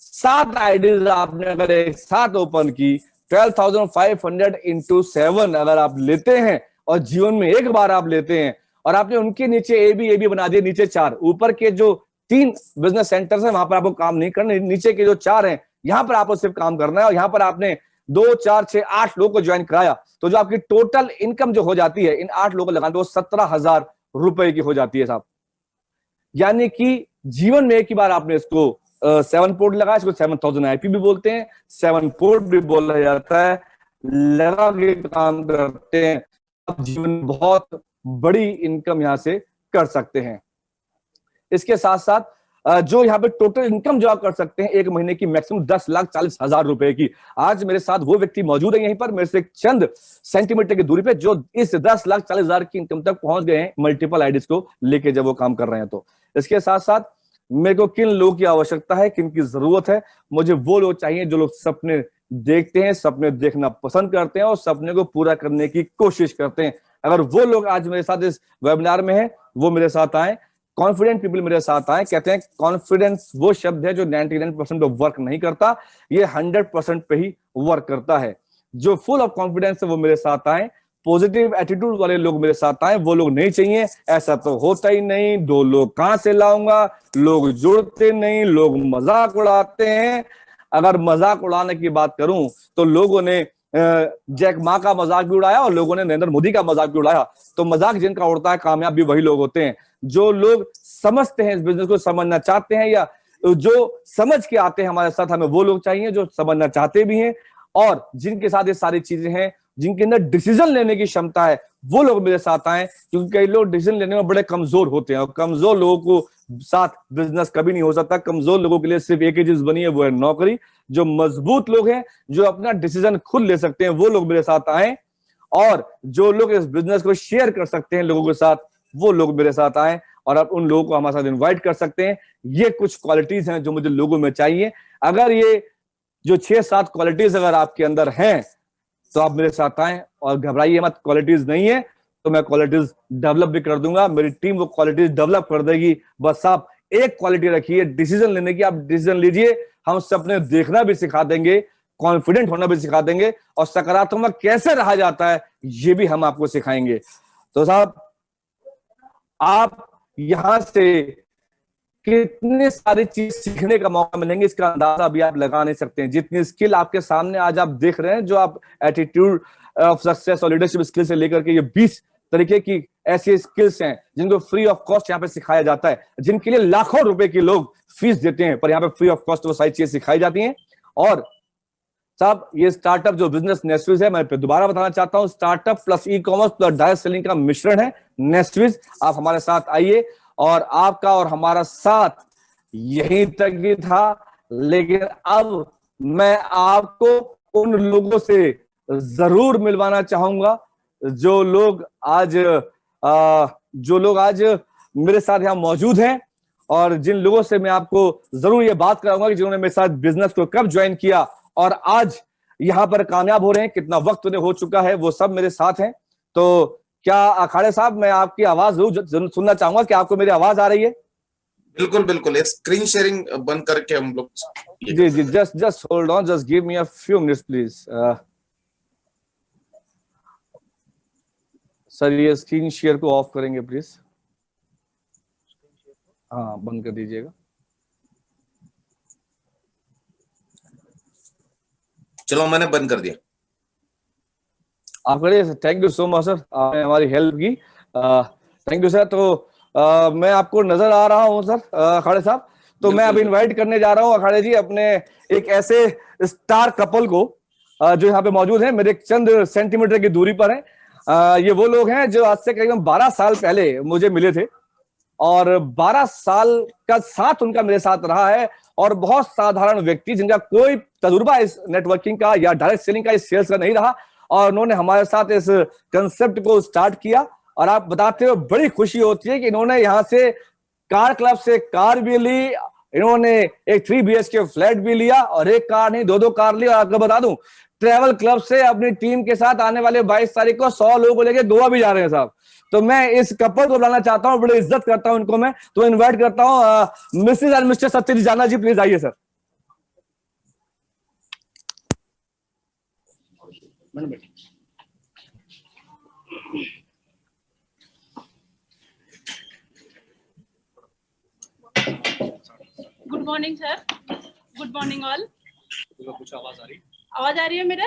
7 आईडीज आपने अगर एक साथ ओपन की, 12,500 इंटू 7 अगर आप लेते हैं और जीवन में एक बार आप लेते हैं, और आपने उनके नीचे ए बी बना दिए, नीचे 4, ऊपर के जो 3 बिजनेस सेंटर्स हैं वहां पर आपको काम नहीं करना, नीचे के जो 4 हैं यहां पर आपको सिर्फ काम करना है, और यहां पर आपने 2 4 6 8 लोगों को ज्वाइन कराया, तो जो आपकी टोटल इनकम जो हो जाती है इन 8 लोगों को लगाने, वो 17,000 रुपए की हो जाती है साहब। यानी कि जीवन में एक ही बार आपने इसको 7 पोर्ट लगाया, इसको 7,000 आईपी भी बोलते हैं, 7 पोर्ट भी बोला जाता है, लगा के काम करते हैं, आप जीवन में बहुत बड़ी इनकम यहां से कर सकते हैं। इसके साथ साथ जो यहाँ पे टोटल इनकम जो आप कर सकते हैं एक महीने की मैक्सिमम 10,40,000 रुपए की। आज मेरे साथ वो व्यक्ति मौजूद है यहीं पर मेरे से चंद सेंटीमीटर की दूरी पे, जो इस 10,40,000 की इनकम तक पहुंच गए हैं मल्टीपल आईडीज को लेके जब वो काम कर रहे हैं। तो इसके साथ साथ मेरे को किन लोगों की आवश्यकता है, किन की जरूरत है, मुझे वो लोग चाहिए जो लोग सपने देखते हैं, सपने देखना पसंद करते हैं और सपने को पूरा करने की कोशिश करते हैं। अगर वो लोग आज मेरे साथ इस वेबिनार में हैं, वो मेरे साथ आए, कॉन्फिडेंट पीपल मेरे साथ आए। कहते हैं कॉन्फिडेंस वो शब्द है जो 99% पे वर्क नहीं करता, ये 100% पे ही वर्क करता है। जो फुल ऑफ कॉन्फिडेंस है वो मेरे साथ आए, पॉजिटिव एटीट्यूड वाले लोग मेरे साथ आए। वो लोग नहीं चाहिए, ऐसा तो होता ही नहीं, दो लोग कहां से लाऊंगा, लोग जुड़ते नहीं, लोग मजाक उड़ाते हैं। अगर मजाक उड़ाने की बात करूं तो लोगों ने जैक मा का मजाक भी उड़ाया और लोगों ने नरेंद्र मोदी का मजाक भी उड़ाया। तो मजाक जिनका उड़ता है कामयाब भी वही लोग होते हैं। जो लोग समझते हैं, इस बिजनेस को समझना चाहते हैं, या जो समझ के आते हैं हमारे साथ, हमें वो लोग चाहिए जो समझना चाहते भी हैं और जिनके साथ ये सारी चीजें हैं, जिनके अंदर डिसीजन लेने की क्षमता है, वो लोग मेरे साथ आए। क्योंकि कई लोग डिसीजन लेने में बड़े कमजोर होते हैं और कमजोर लोगों को साथ बिजनेस कभी नहीं हो सकता। कमजोर लोगों के लिए सिर्फ एक ही चीज बनी है, वो है नौकरी। जो मजबूत लोग हैं, जो अपना डिसीजन खुद ले सकते हैं, वो लोग मेरे साथ आए। और जो लोग इस बिजनेस को शेयर कर सकते हैं लोगों के साथ, वो लोग मेरे साथ आए और आप उन लोगों को हमारे साथ इन्वाइट कर सकते हैं। ये कुछ क्वालिटीज हैं जो मुझे लोगों में चाहिए। अगर ये जो 6-7 क्वालिटीज अगर आपके अंदर हैं तो आप मेरे साथ आए और घबराइए मत। क्वालिटीज नहीं है तो मैं क्वालिटीज डेवलप भी कर दूंगा, मेरी टीम वो क्वालिटीज डेवलप कर देगी। बस आप एक क्वालिटी रखिए डिसीजन लेने की, आप डिसीजन लीजिए। हम सपने देखना भी सिखा देंगे, कॉन्फिडेंट होना भी सिखा देंगे और सकारात्मक कैसे रहा जाता है ये भी हम आपको सिखाएंगे। तो साहब, आप यहां से कितनी सारी चीज सीखने का मौका मिलेंगे इसका अंदाजा अभी आप लगा नहीं सकते हैं। जितनी स्किल आपके सामने आज आप देख रहे हैं, जो आप एटीट्यूड ऑफ सक्सेस और लीडरशिप स्किल से लेकर के ये 20 तरीके की ऐसी स्किल्स हैं जिनको फ्री ऑफ कॉस्ट यहाँ पे सिखाया जाता है, जिनके लिए लाखों रुपए के लोग फीस देते हैं, पर यहाँ पे फ्री ऑफ कॉस्ट वो सारी चीजें सिखाई जाती हैं। और साहब, ये स्टार्टअप जो बिजनेस नेस्विज है, मैं दोबारा बताना चाहता हूं, startup plus e commerce plus direct selling का मिश्रण है नेस्विज। आप हमारे साथ आइए। और आपका और हमारा साथ यहीं तक ही था, लेकिन अब मैं आपको उन लोगों से जरूर मिलवाना चाहूंगा जो लोग आज मेरे साथ यहाँ मौजूद हैं और जिन लोगों से मैं आपको जरूर ये बात कराऊंगा कि जिन्होंने मेरे साथ बिजनेस को कब ज्वाइन किया और आज यहाँ पर कामयाब हो रहे हैं, कितना वक्त उन्हें हो चुका है, वो सब मेरे साथ हैं। तो क्या अखाड़े साहब, मैं आपकी आवाज जरूर सुनना चाहूंगा कि आपको मेरी आवाज आ रही है? बिल्कुल बिल्कुल, स्क्रीन शेयरिंग बंद करके हम लोग जी जी, just hold on, just give me a few minutes please. Sir, ये स्क्रीन शेयर को ऑफ करेंगे प्लीज। हाँ, बंद कर दीजिएगा। चलो, मैंने बंद कर दिया। आप करिए। Thank you so much sir, आपने हमारी हेल्प की। Thank you sir. तो मैं आपको नजर आ रहा हूँ सर अखाड़े साहब। तो मैं अब इनवाइट करने जा रहा हूँ अखाड़े जी अपने एक ऐसे स्टार कपल को जो यहाँ पे मौजूद है, मेरे चंद सेंटीमीटर की दूरी पर है। ये वो लोग हैं जो आज से करीबन 12 साल पहले मुझे मिले थे और 12 साल का साथ उनका मेरे साथ रहा है। और बहुत साधारण व्यक्ति जिनका कोई तजुर्बा इस नेटवर्किंग का या डायरेक्ट सेलिंग का, इस सेल्स का नहीं रहा, और उन्होंने हमारे साथ इस कंसेप्ट को स्टार्ट किया। और आप बताते हुए बड़ी खुशी होती है कि इन्होंने यहाँ से कार क्लब से कार भी ली, इन्होंने एक 3 BHK फ्लैट भी लिया और एक कार नहीं 2-2 कार ली। और आपको बता दूं, ट्रैवल क्लब से अपनी टीम के साथ आने वाले 22 तारीख को 100 लोगों को लेकर गोवा भी जा रहे हैं साहब। तो मैं इस कपल को बुलाना चाहता हूँ, बड़ी इज्जत करता हूँ इनको मैं। तो इन्वाइट करता हूँ मिसेस एंड मिस्टर सत्यजीत जाना जी, प्लीज आइए sir. Good morning sir, good morning all. कुछ आवाज आ रही है मेरा?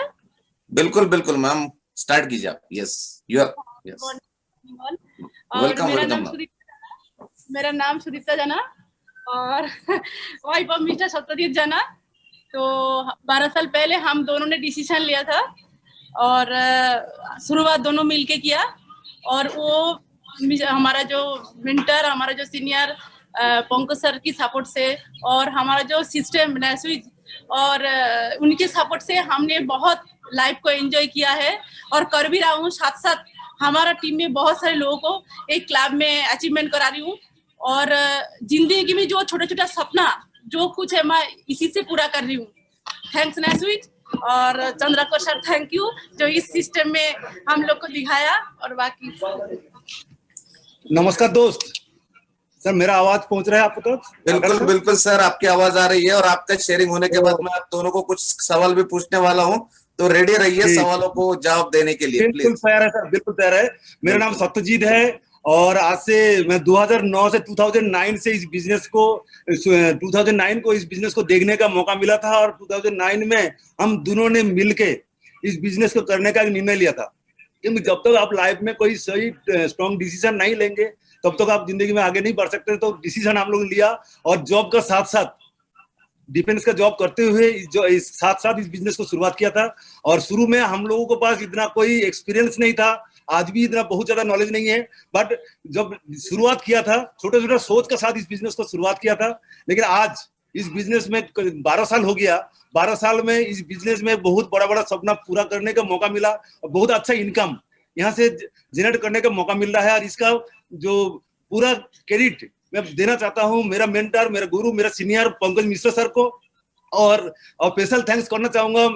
बिल्कुल बिल्कुल मैम, स्टार्ट कीजिए आप। Yes, you are. Yes, welcome welcome. मेरा नाम सुदीप्ता जना और वाइफ ऑफ मिस्टर सत्यजीत जना। तो 12 साल पहले हम दोनों ने डिसीजन लिया था और शुरुआत दोनों मिलके किया। और वो हमारा जो मेंटर, हमारा जो सीनियर पंकज सर की सपोर्ट से और हमारा जो सिस्टम नेस्विज और उनके सपोर्ट से हमने बहुत लाइफ को एंजॉय किया है और कर भी रहा हूँ। साथ साथ हमारा टीम में बहुत सारे लोगों को एक क्लब में अचीवमेंट करा रही हूँ। और जिंदगी में जो छोटा छोटा सपना जो कुछ है, मैं इसी से पूरा कर रही हूँ। थैंक्स नेस्विज। और चंद्रकर सर थैंक यू जो इस सिस्टम में हम लोग को दिखाया। और बाकी नमस्कार दोस्त, सर मेरा आवाज पहुंच रहा है आपको? तो बिल्कुल बिल्कुल सर, आपकी आवाज आ रही है और आपका शेयरिंग होने के बाद मैं आप दोनों को कुछ सवाल भी पूछने वाला हूं, तो रेडी रहिए सवालों को जवाब देने के लिए। बिल्कुल तैयार है सर, बिल्कुल तैयार है। मेरा नाम सत्यजीत है और आज से मैं 2009 से 2009 से इस बिजनेस को 2009 को इस बिजनेस को देखने का मौका मिला था और 2009 में हम दोनों ने मिलके इस बिजनेस को करने का एक निर्णय लिया था। क्योंकि जब तक आप लाइफ में कोई सही स्ट्रॉन्ग डिसीजन नहीं लेंगे तब तक आप जिंदगी में आगे नहीं बढ़ सकते। तो डिसीजन हम लोग लिया और जॉब का साथ साथ डिफेंस का जॉब करते हुए इस साथ साथ इस बिजनेस को शुरुआत किया था। और शुरू में हम लोगों के पास इतना कोई एक्सपीरियंस नहीं था, आज भी इतना बहुत ज्यादा नॉलेज नहीं है, बट जब शुरुआत किया था छोटे छोटे सोच के साथ इस बिजनेस को शुरुआत किया था। लेकिन आज इस बिजनेस में 12 साल हो गया। 12 साल में इस बिजनेस में बहुत बड़ा बड़ा सपना पूरा करने का मौका मिला और बहुत अच्छा इनकम यहाँ से जनरेट करने का मौका मिल रहा है। और इसका जो पूरा क्रेडिट मैं देना चाहता हूँ मेरा मेंटर, मेरा गुरु, मेरा सीनियर पंकज मिश्रा सर को, और स्पेशल थैंक्स करना चाहूंगा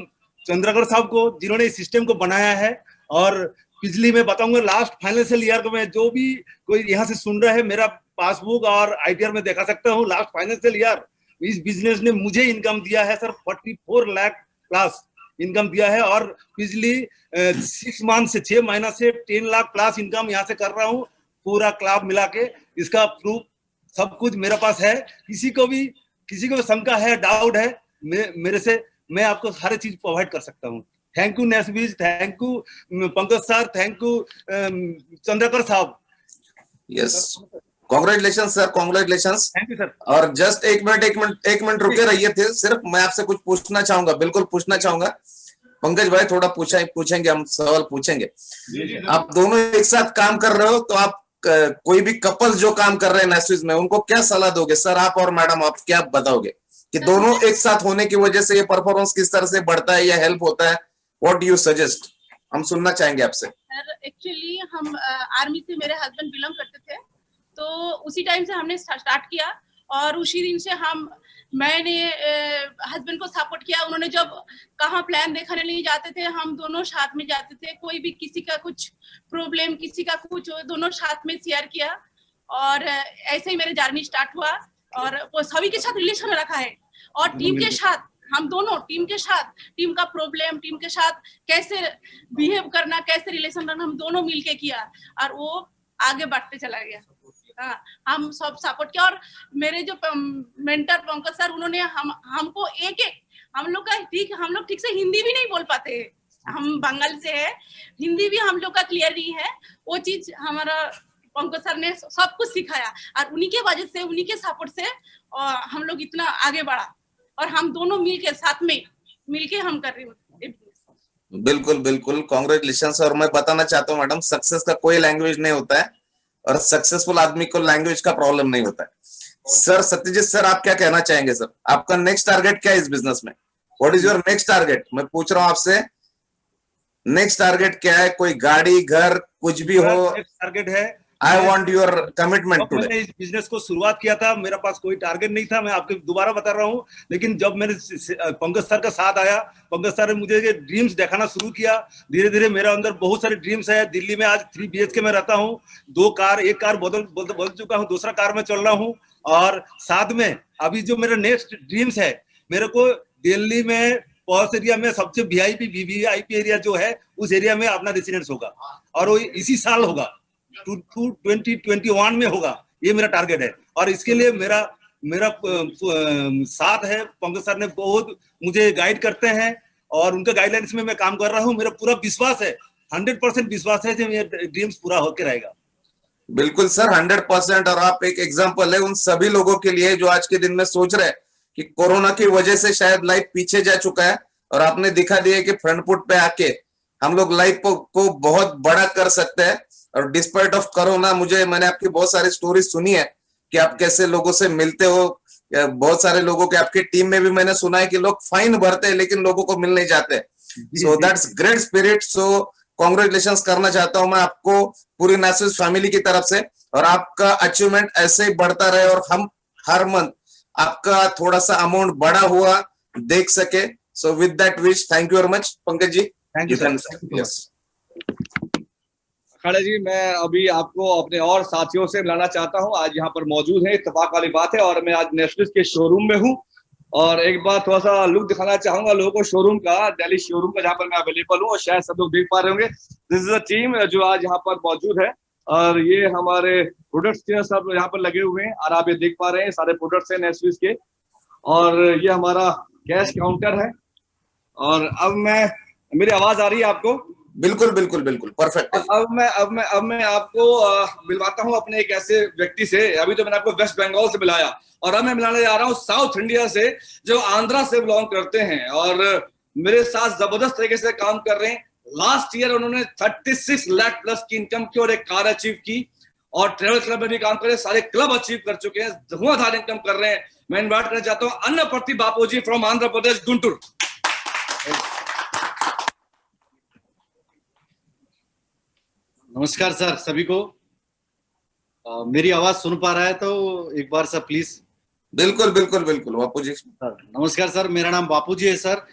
चंद्रकर साहब को जिन्होंने इस सिस्टम को बनाया है। और पिछली मैं बताऊंगा लास्ट फाइनेंशियल ईयर को मैं जो भी कोई यहाँ से सुन रहा है मेरा पासबुक और आईटीआर में देखा सकता हूँ। लास्ट फाइनेंशियल ईयर इस बिजनेस ने मुझे इनकम दिया है सर 44 लाख प्लस इनकम दिया है। और पिछली 6 मंथ से 6 महीना से 10 लाख प्लस इनकम यहाँ से कर रहा हूँ पूरा क्लब मिला के। इसका प्रूफ सब कुछ मेरे पास है। किसी को भी शंका है, डाउट है, मेरे से मैं आपको हर चीज प्रोवाइड कर सकता हूँ। थैंक यू नेस्बीज, thank you Pankaj sir, thank you Chandrakar साहब। Yes, congratulation sir, congratulation. Thank you sir. और जस्ट एक मिनट रुके रहिए थे, सिर्फ मैं आपसे कुछ पूछना चाहूंगा, बिल्कुल पूछना चाहूंगा। पंकज भाई थोड़ा पूछेंगे, हम सवाल पूछेंगे। आप दोनों एक साथ काम कर रहे हो, तो आप कोई भी कपल जो काम कर रहे हैं नेस्विस में उनको क्या सलाह दोगे सर? आप और मैडम आप क्या बताओगे कि दोनों एक साथ होने की वजह से ये परफॉर्मेंस किस तरह से बढ़ता है या हेल्प होता है? What do you suggest? हम सुनना चाहेंगे आपसे। सर एक्चुअली हम आर्मी से मेरे हस्बैंड बिलोंग करते थे, तो उसी टाइम से हमने स्टार्ट किया और उसी दिन से मैंने हस्बैंड को सपोर्ट किया। उन्होंने जब कहाँ प्लान देखने नहीं जाते थे हम दोनों साथ में जाते थे। कोई भी किसी का कुछ प्रॉब्लम, किसी का कुछ, दोनों साथ में शेयर किया और ऐसे ही मेरे जर्नी स्टार्ट हुआ। और वो सभी के साथ रिलेशन रखा है और टीम के साथ, हम दोनों टीम के साथ, टीम का प्रॉब्लम, टीम के साथ कैसे बिहेव करना, कैसे रिलेशन रखना, हम दोनों मिलके किया और वो आगे बढ़ते चला गया। हाँ, हम सब सपोर्ट किया। और मेरे जो मेंटर पंकज सर, उन्होंने हमको हम लोग ठीक से हिंदी भी नहीं बोल पाते, हम बंगाल से है, हिंदी भी हम लोग का क्लियर नहीं है। वो चीज हमारा पंकज सर ने सब कुछ सिखाया और उन्हीं के वजह से, उन्हीं के सपोर्ट से हम लोग इतना आगे बढ़ा और हम दोनों मिलके साथ में मिलके हम कर रहे हैं। बिल्कुल बिल्कुल, कांग्रेचुलेशन। और मैं बताना चाहता हूँ मैडम, सक्सेस का कोई लैंग्वेज नहीं होता है और सक्सेसफुल आदमी को लैंग्वेज का प्रॉब्लम नहीं होता है। सर सत्यजीत सर, आप क्या कहना चाहेंगे सर? आपका नेक्स्ट टारगेट क्या है इस बिजनेस में? What is your next target? मैं पूछ रहा हूँ आपसे, नेक्स्ट टारगेट क्या है? कोई गाड़ी, घर, कुछ भी हो? टारगेट है, I want your commitment today. मैंने इस बिजनेस को शुरुआत किया था, मेरे पास कोई टारगेट नहीं था, मैं आपको दोबारा बता रहा हूँ। लेकिन जब मैंने पंकज सर का साथ आया, पंकज सर ने मुझे ड्रीम्स दिखाना शुरू किया। धीरे धीरे मेरे अंदर बहुत सारे ड्रीम्स है। दिल्ली में आज 3 BHK में रहता हूँ, 2 कार, एक कार बदल चुका हूँ, दूसरा कार में चल रहा हूँ। और साथ में अभी जो मेरा नेक्स्ट ड्रीम्स है, मेरे को दिल्ली में पॉश एरिया में सबसे VIP एरिया जो है उस एरिया में अपना रेसिडेंस होगा और वो इसी साल होगा, 2021 में होगा। ये मेरा टारगेट है और इसके लिए मेरा साथ है। पंकज सर ने बहुत मुझे गाइड करते हैं और उनके गाइडलाइंस में मैं काम कर रहा हूँ। मेरा पूरा विश्वास है, 100% विश्वास है कि मेरा ड्रीम्स पूरा होकर रहेगा। बिल्कुल सर, 100%। और आप एक एग्जांपल है उन सभी लोगों के लिए जो आज के दिन में सोच रहे हैं कि कोरोना की वजह से शायद लाइफ पीछे जा चुका है, और आपने दिखा दिया कि फ्रंट फुट पे आके हम लोग लाइफ को बहुत बड़ा कर सकते हैं। और डिस्पाइट ऑफ कोरोना, मैंने आपकी बहुत सारी स्टोरी सुनी है कि आप कैसे लोगों से मिलते हो। बहुत सारे लोगों के आपकी टीम में भी मैंने सुना है कि लोग फाइन भरते हैं लेकिन लोगों को मिल नहीं जाते। So that's great spirit. So congratulations करना चाहता हूं मैं आपको पूरी नेस्विस फैमिली की तरफ से, और आपका अचीवमेंट ऐसे ही बढ़ता रहे और हम हर मंथ आपका थोड़ा सा अमाउंट बड़ा हुआ देख सके। So with that wish, thank you very much, Pankaj ji. Thank you, You can, sir. yes. अखाड़ा जी, मैं अभी आपको अपने और साथियों से मिलाना चाहता हूं। आज यहाँ पर मौजूद है, इत्तेफाक वाली बात है, और मैं आज नेस्विस के शोरूम में हूं। और एक बार थोड़ा सा लुक दिखाना चाहूंगा लोगों को शोरूम का, दिल्ली शोरूम का, जहाँ पर मैं अवेलेबल हूँ, और शायद सब लोग देख पा रहे होंगे। दिस इज अ टीम जो आज यहाँ पर मौजूद है, और ये हमारे प्रोडक्ट्स के सब यहाँ पर लगे हुए हैं, और आप ये देख पा रहे हैं सारे प्रोडक्ट्स हैं नेस्विस के। और ये हमारा कैश काउंटर है। और अब मेरी आवाज आ रही है आपको? बिल्कुल बिल्कुल बिल्कुल परफेक्ट। अब मैं आपको मिलवाता हूं अपने एक ऐसे व्यक्ति से। अभी तो मैंने आपको वेस्ट बंगाल से मिलाया, और अब मैं मिलाने जा रहा हूं साउथ इंडिया से, जो आंध्रा से बिलोंग करते हैं और मेरे साथ जबरदस्त तरीके से काम कर रहे हैं। लास्ट ईयर उन्होंने 36 लाख प्लस की इनकम की और एक कार अचीव की, और ट्रेवल क्लब में भी काम कर रहे हैं, सारे क्लब अचीव कर चुके हैं, धुआंधार इनकम कर रहे हैं। मैं इन्वाइट करना चाहता हूँ अन्नप्रति बापू जी फ्रॉम आंध्र प्रदेश, गुंटूर। नमस्कार सर सभी को। मेरी आवाज सुन पा रहा है तो एक बार सर प्लीज। बिल्कुल बिल्कुल बिल्कुल बापू जी। सर नमस्कार सर, मेरा नाम बापू जी है सर।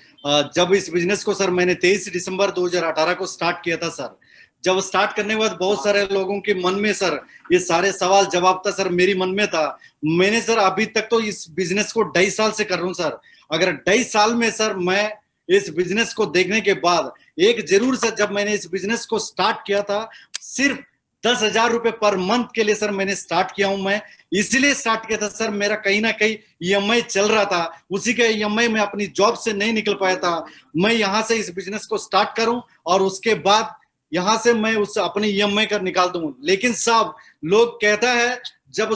जब इस बिजनेस को सर मैंने 23 दिसंबर 2018 को स्टार्ट किया था सर, जब स्टार्ट करने के बाद बहुत सारे लोगों के मन में सर ये सारे सवाल जवाब था सर, मेरी मन में था। मैंने सर अभी तक तो इस बिजनेस को 2.5 साल से कर रहा हूँ सर। अगर 2.5 साल में सर मैं इस बिजनेस को देखने के बाद एक जरूर सर, जब मैंने इस बिजनेस को स्टार्ट किया था सिर्फ 10,000 रुपए पर मंथ के लिए सर मैंने स्टार्ट किया हूं। मैं इसीलिए स्टार्ट किया था सर, मेरा कहीं ना कहीं ईएमआई चल रहा था, उसी के ईएमआई में अपनी जॉब से नहीं निकल पाया था। मैं यहां से इस बिजनेस को स्टार्ट करूं और उसके बाद यहां से मैं उस अपनी ईएमआई कर निकाल दूं। लेकिन साहब लोग कहता है जब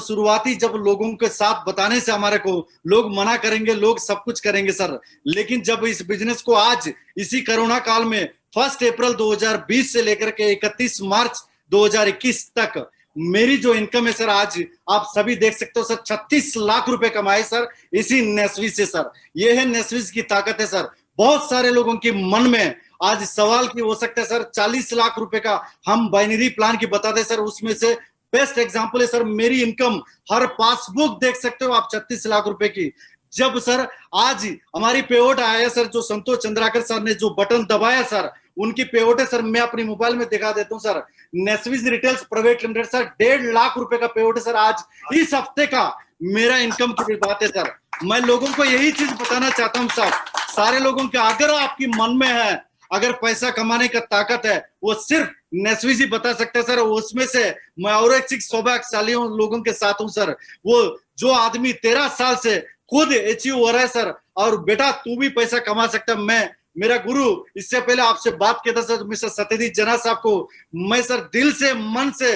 लोगों के साथ बताने से हमारे को लोग मना करेंगे, लोग सब कुछ करेंगे सर। लेकिन जब इस बिजनेस को आज इसी कोरोना काल में 1 अप्रैल 2020 से लेकर के 31 मार्च 2021 तक मेरी जो इनकम है सर, आज आप सभी देख सकते हो सर, 36 लाख रुपए कमाए सर इसी नेस्विस से सर। ये है नेस्विस की ताकत है सर। बहुत सारे लोगों के मन में आज सवाल की हो सकता है सर, 40 लाख रुपए का हम बाइनरी प्लान की बताते सर, उसमें से बेस्ट एग्जांपल है सर मेरी इनकम। हर पासबुक देख सकते हो आप 36 लाख रुपए की। जब सर आज हमारी पेआउट आया सर, जो संतोष चंद्राकर सर ने जो बटन दबाया सर, उनकी पेआउट है सर, मैं अपनी मोबाइल में दिखा देता हूं सर। नेस्विस retails private limited sir 1.5 lakh रुपए का पेआउट है सर आज इस हफ्ते का मेरा इनकम की बात है सर। मैं लोगों को यही चीज बताना चाहता हूं साहब, सारे लोगों के अगर आपकी मन में है, अगर पैसा कमाने का ताकत है, वो सिर्फ नेस्विस ही बता सकता है सर। उसमें से मैं और एक सौभाग्यशाली लोगों के साथ हूं सर। वो जो आदमी 13 साल से खुद अचीव हो रहा है सर, और बेटा तू भी पैसा कमा सकता है। मैं मेरा गुरु, इससे पहले आपसे बात किया था सर, मिस्टर सत्यजीत जना साहब को मैं सर दिल से मन से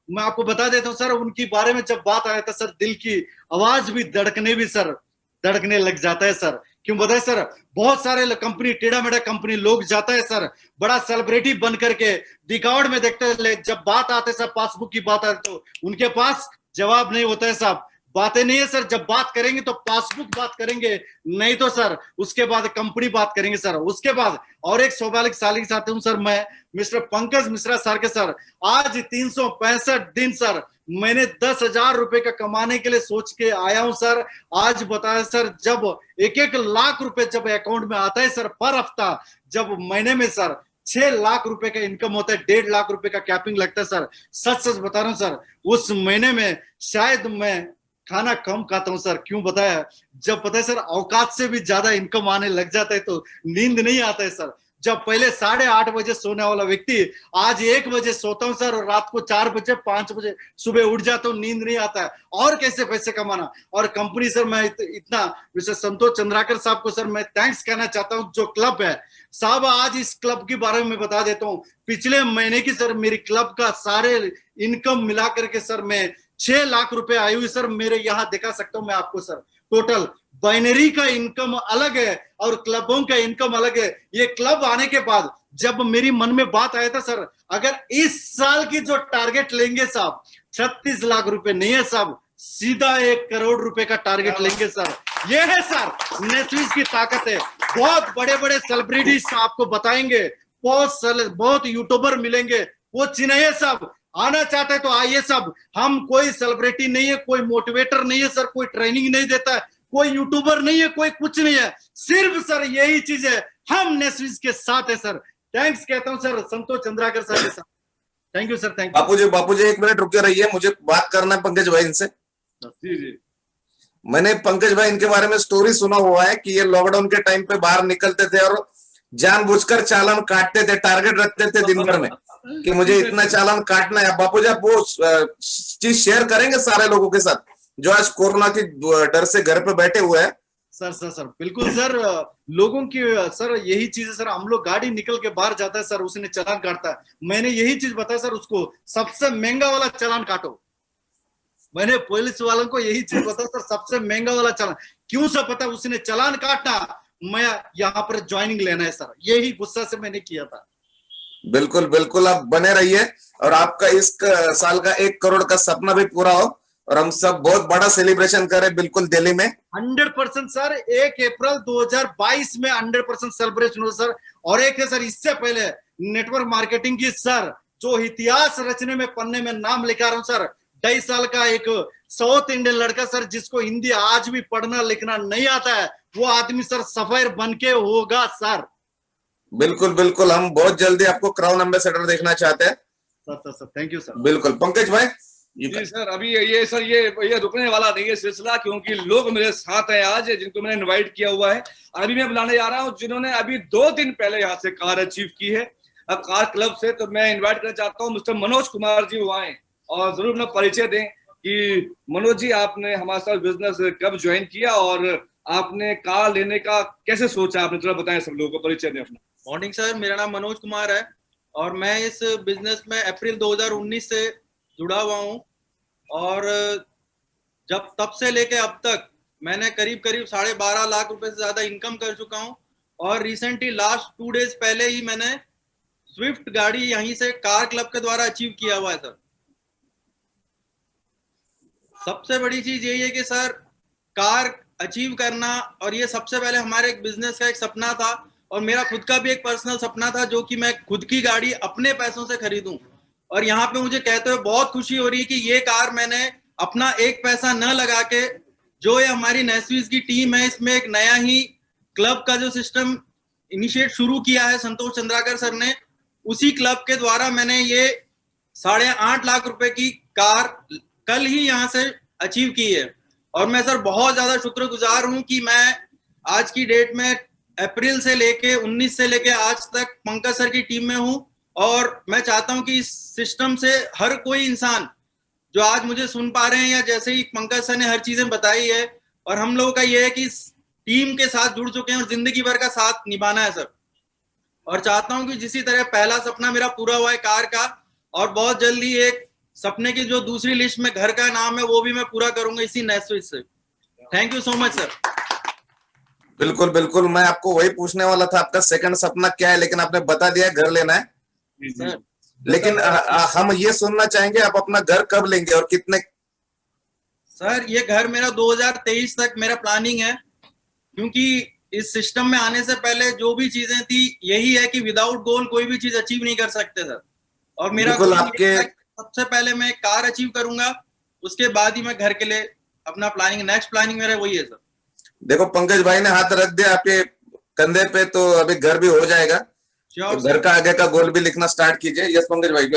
मैं आपको बता देता हूँ सर, उनके बारे में जब बात आया था सर, दिल की आवाज भी धड़कने लग जाता है सर। क्यों बताए सर, बहुत सारे कंपनी टेढ़ा मेढ़ा कंपनी लोग जाता है सर, बड़ा सेलिब्रिटी बन करके दिखावट में देखते हैं, जब बात आते सर पासबुक की बात आती तो उनके पास जवाब नहीं होता है साहब। बातें नहीं है सर, जब बात करेंगे तो पासबुक बात करेंगे, नहीं तो सर उसके बाद कंपनी बात करेंगे सर। उसके बाद और एक सौभाग्यशाली के साथ हूं सर मैं, मिस्टर पंकज मिश्रा सर के सर। आज 365 दिन सर मैंने 10,000 रुपए का कमाने के लिए सोच के आया हूं सर। आज बताया सर, जब 1 लाख रुपए जब अकाउंट में आता है सर पर हफ्ता, जब महीने में सर 6 लाख रुपए का इनकम होता है, 1.5 लाख रुपए का कैपिंग लगता है सर। सच बता रहा हूं सर, उस महीने में शायद मैं खाना कम खाता हूं सर। क्यों बताया, जब पता है सर औकात से भी ज्यादा इनकम आने लग जाता है तो नींद नहीं आता है सर। जब पहले 8:30 बजे सोने वाला व्यक्ति आज 1 बजे सोता हूं सर, और रात को 4 बजे 5 बजे सुबह उठ जाता हूं, नींद नहीं आता है। और कैसे पैसे कमाना, और कंपनी सर मैं इतना मिस्टर संतोष चंद्राकर साहब को सर मैं थैंक्स कहना चाहता हूं। जो क्लब है साहब, आज इस क्लब के बारे में बता देता हूं। पिछले महीने की सर मेरी क्लब का सारे इनकम मिला करके सर मैं 6 लाख रुपए आई हुई सर। मेरे यहाँ दिखा सकता हूं मैं आपको सर, टोटल बाइनरी का इनकम अलग है और क्लबों का इनकम अलग है। ये क्लब आने के बाद जब मेरी मन में बात आया था सर, अगर इस साल की जो टारगेट लेंगे साहब 36 लाख रुपए नहीं है साहब, सीधा 1 करोड़ रुपए का टारगेट लेंगे सर। ये है सर नेस्विस की ताकत है। बहुत बड़े बड़े सेलिब्रिटीज आपको बताएंगे, बहुत यूट्यूबर मिलेंगे, वो चिन्हिए साहब। आना चाहते हैं तो आइए सब। हम कोई सेलिब्रिटी नहीं है, कोई मोटिवेटर नहीं है सर, कोई ट्रेनिंग नहीं देता है। कोई यूट्यूबर नहीं है, कोई कुछ नहीं है, सिर्फ सर यही चीज है, हम नेस्विस के साथ है सर। थैंक्स कहता हूँ सर संतोष चंद्राकर सर के साथ। Thank you sir, thank you. Bapuji 1 minute रुके रहिए, मुझे बात करना है पंकज भाई इनसे। जी जी। मैंने पंकज भाई इनके बारे में स्टोरी सुना हुआ है कि ये लॉकडाउन के टाइम पे बाहर निकलते थे और जानबूझकर चालान काटते थे, टारगेट रखते थे दिन भर में कि मुझे इतना चालान काटना है। बापूजी आप वो चीज शेयर करेंगे सारे लोगों के साथ जो आज कोरोना की डर से घर पे बैठे हुए हैं? सर बिल्कुल सर, लोगों की सर यही चीज है सर। हम लोग गाड़ी निकल के बाहर जाता है सर, उसने चालान काटता है, मैंने यही चीज बताया सर उसको, सबसे महंगा वाला चालान काटो। मैंने पुलिस वालों को यही चीज बताया सर, सबसे महंगा वाला चालान। क्यों सर पता, उसने चालान काटा, मैं यहाँ पर ज्वाइनिंग लेना है सर, यही गुस्सा से मैंने किया था। बिल्कुल बिल्कुल, आप बने रहिए और आपका इस साल का 1 करोड़ का सपना भी पूरा हो और हम सब बहुत बड़ा सेलिब्रेशन करें बिल्कुल दिल्ली में। 100% सर, 1 अप्रैल 2022 में 100% सेलिब्रेशन हो सर। और एक है सर इससे पहले नेटवर्क मार्केटिंग की सर, जो इतिहास रचने में पन्ने में नाम लिखा रहा हूं सर। 2.5 साल का एक साउथ इंडियन लड़का सर, जिसको हिंदी आज भी पढ़ना लिखना नहीं आता है, वो आदमी सर सफायर बन के होगा सर। बिल्कुल बिल्कुल, हम बहुत जल्दी आपको क्राउन एम्बेसडर देखना चाहते हैं सर। Thank you sir. बिल्कुल पंकज भाई जी सर, अभी ये रुकने वाला नहीं है सिलसिला, क्योंकि लोग मेरे साथ हैं आज जिनको मैंने इनवाइट किया हुआ है। अभी मैं बुलाने जा रहा हूँ जिन्होंने अभी 2 दिन पहले यहाँ से कार अचीव की है कार क्लब से। तो मैं इनवाइट करना चाहता हूँ मिस्टर मनोज कुमार जी, वो आए और जरूर अपना परिचय दें कि मनोज जी आपने हमारे साथ बिजनेस कब ज्वाइन किया और आपने कार लेने का कैसे सोचा, आपने थोड़ा बताएं सब लोगों को, परिचय दें अपना। मॉर्निंग सर, मेरा नाम मनोज कुमार है और मैं इस बिजनेस में अप्रैल 2019 से जुड़ा हुआ हूँ और जब तब से लेके अब तक मैंने करीब 12.5 लाख रुपए से ज्यादा इनकम कर चुका हूँ। और रिसेंटली लास्ट 2 डेज पहले ही मैंने स्विफ्ट गाड़ी यहीं से कार क्लब के द्वारा अचीव किया हुआ है सर। सबसे बड़ी चीज यही है कि सर कार अचीव करना, और ये सबसे पहले हमारे एक बिजनेस का एक सपना था और मेरा खुद का भी एक पर्सनल सपना था, जो कि मैं खुद की गाड़ी अपने पैसों से खरीदूं। और यहाँ पे मुझे कहते हुए बहुत खुशी हो रही है कि ये कार मैंने अपना एक पैसा न लगा के, जो ये हमारी नेस्विस की टीम है, इसमें एक नया ही क्लब का जो सिस्टम इनिशिएट शुरू किया है संतोष चंद्राकर सर ने, उसी क्लब के द्वारा मैंने ये 8.5 लाख रुपए की कार कल ही यहाँ से अचीव की है। और मैं सर बहुत ज्यादा शुक्रगुजार हूँ कि मैं आज की डेट में अप्रैल से लेके 19 से लेके आज तक पंकज सर की टीम में हूँ। और मैं चाहता हूं कि इस सिस्टम से हर कोई इंसान जो आज मुझे सुन पा रहे हैं, या जैसे ही पंकज सर ने हर चीजें बताई है, और हम लोगों का ये है कि इस टीम के साथ जुड़ चुके हैं और जिंदगी भर का साथ निभाना है सर। और चाहता हूं कि जिसी तरह पहला सपना मेरा पूरा हुआ है कार का, और बहुत जल्दी एक सपने की जो दूसरी लिस्ट में घर का नाम है वो भी मैं पूरा करूंगा इसी नेस्विस से। Thank you so much sir. बिल्कुल बिल्कुल, मैं आपको वही पूछने वाला था, आपका सेकंड सपना क्या है, लेकिन आपने बता दिया घर लेना है। सर लेकिन हम ये सुनना चाहेंगे आप अपना घर कब लेंगे और कितने? सर ये घर मेरा 2023 तक मेरा प्लानिंग है, क्योंकि इस सिस्टम में आने से पहले जो भी चीजें थी यही है कि विदाउट गोल कोई भी चीज अचीव नहीं कर सकते सर। और मेरा गोल आपके सबसे पहले मैं कार अचीव करूंगा, उसके बाद ही मैं घर के लिए अपना प्लानिंग, नेक्स्ट प्लानिंग मेरा वही है सर। देखो पंकज भाई ने हाथ रख दिया आपके कंधे पे, तो अभी घर भी हो जाएगा। तो घर का आगे का गोल भी लिखना स्टार्ट कीजिए। यस पंकज भाई,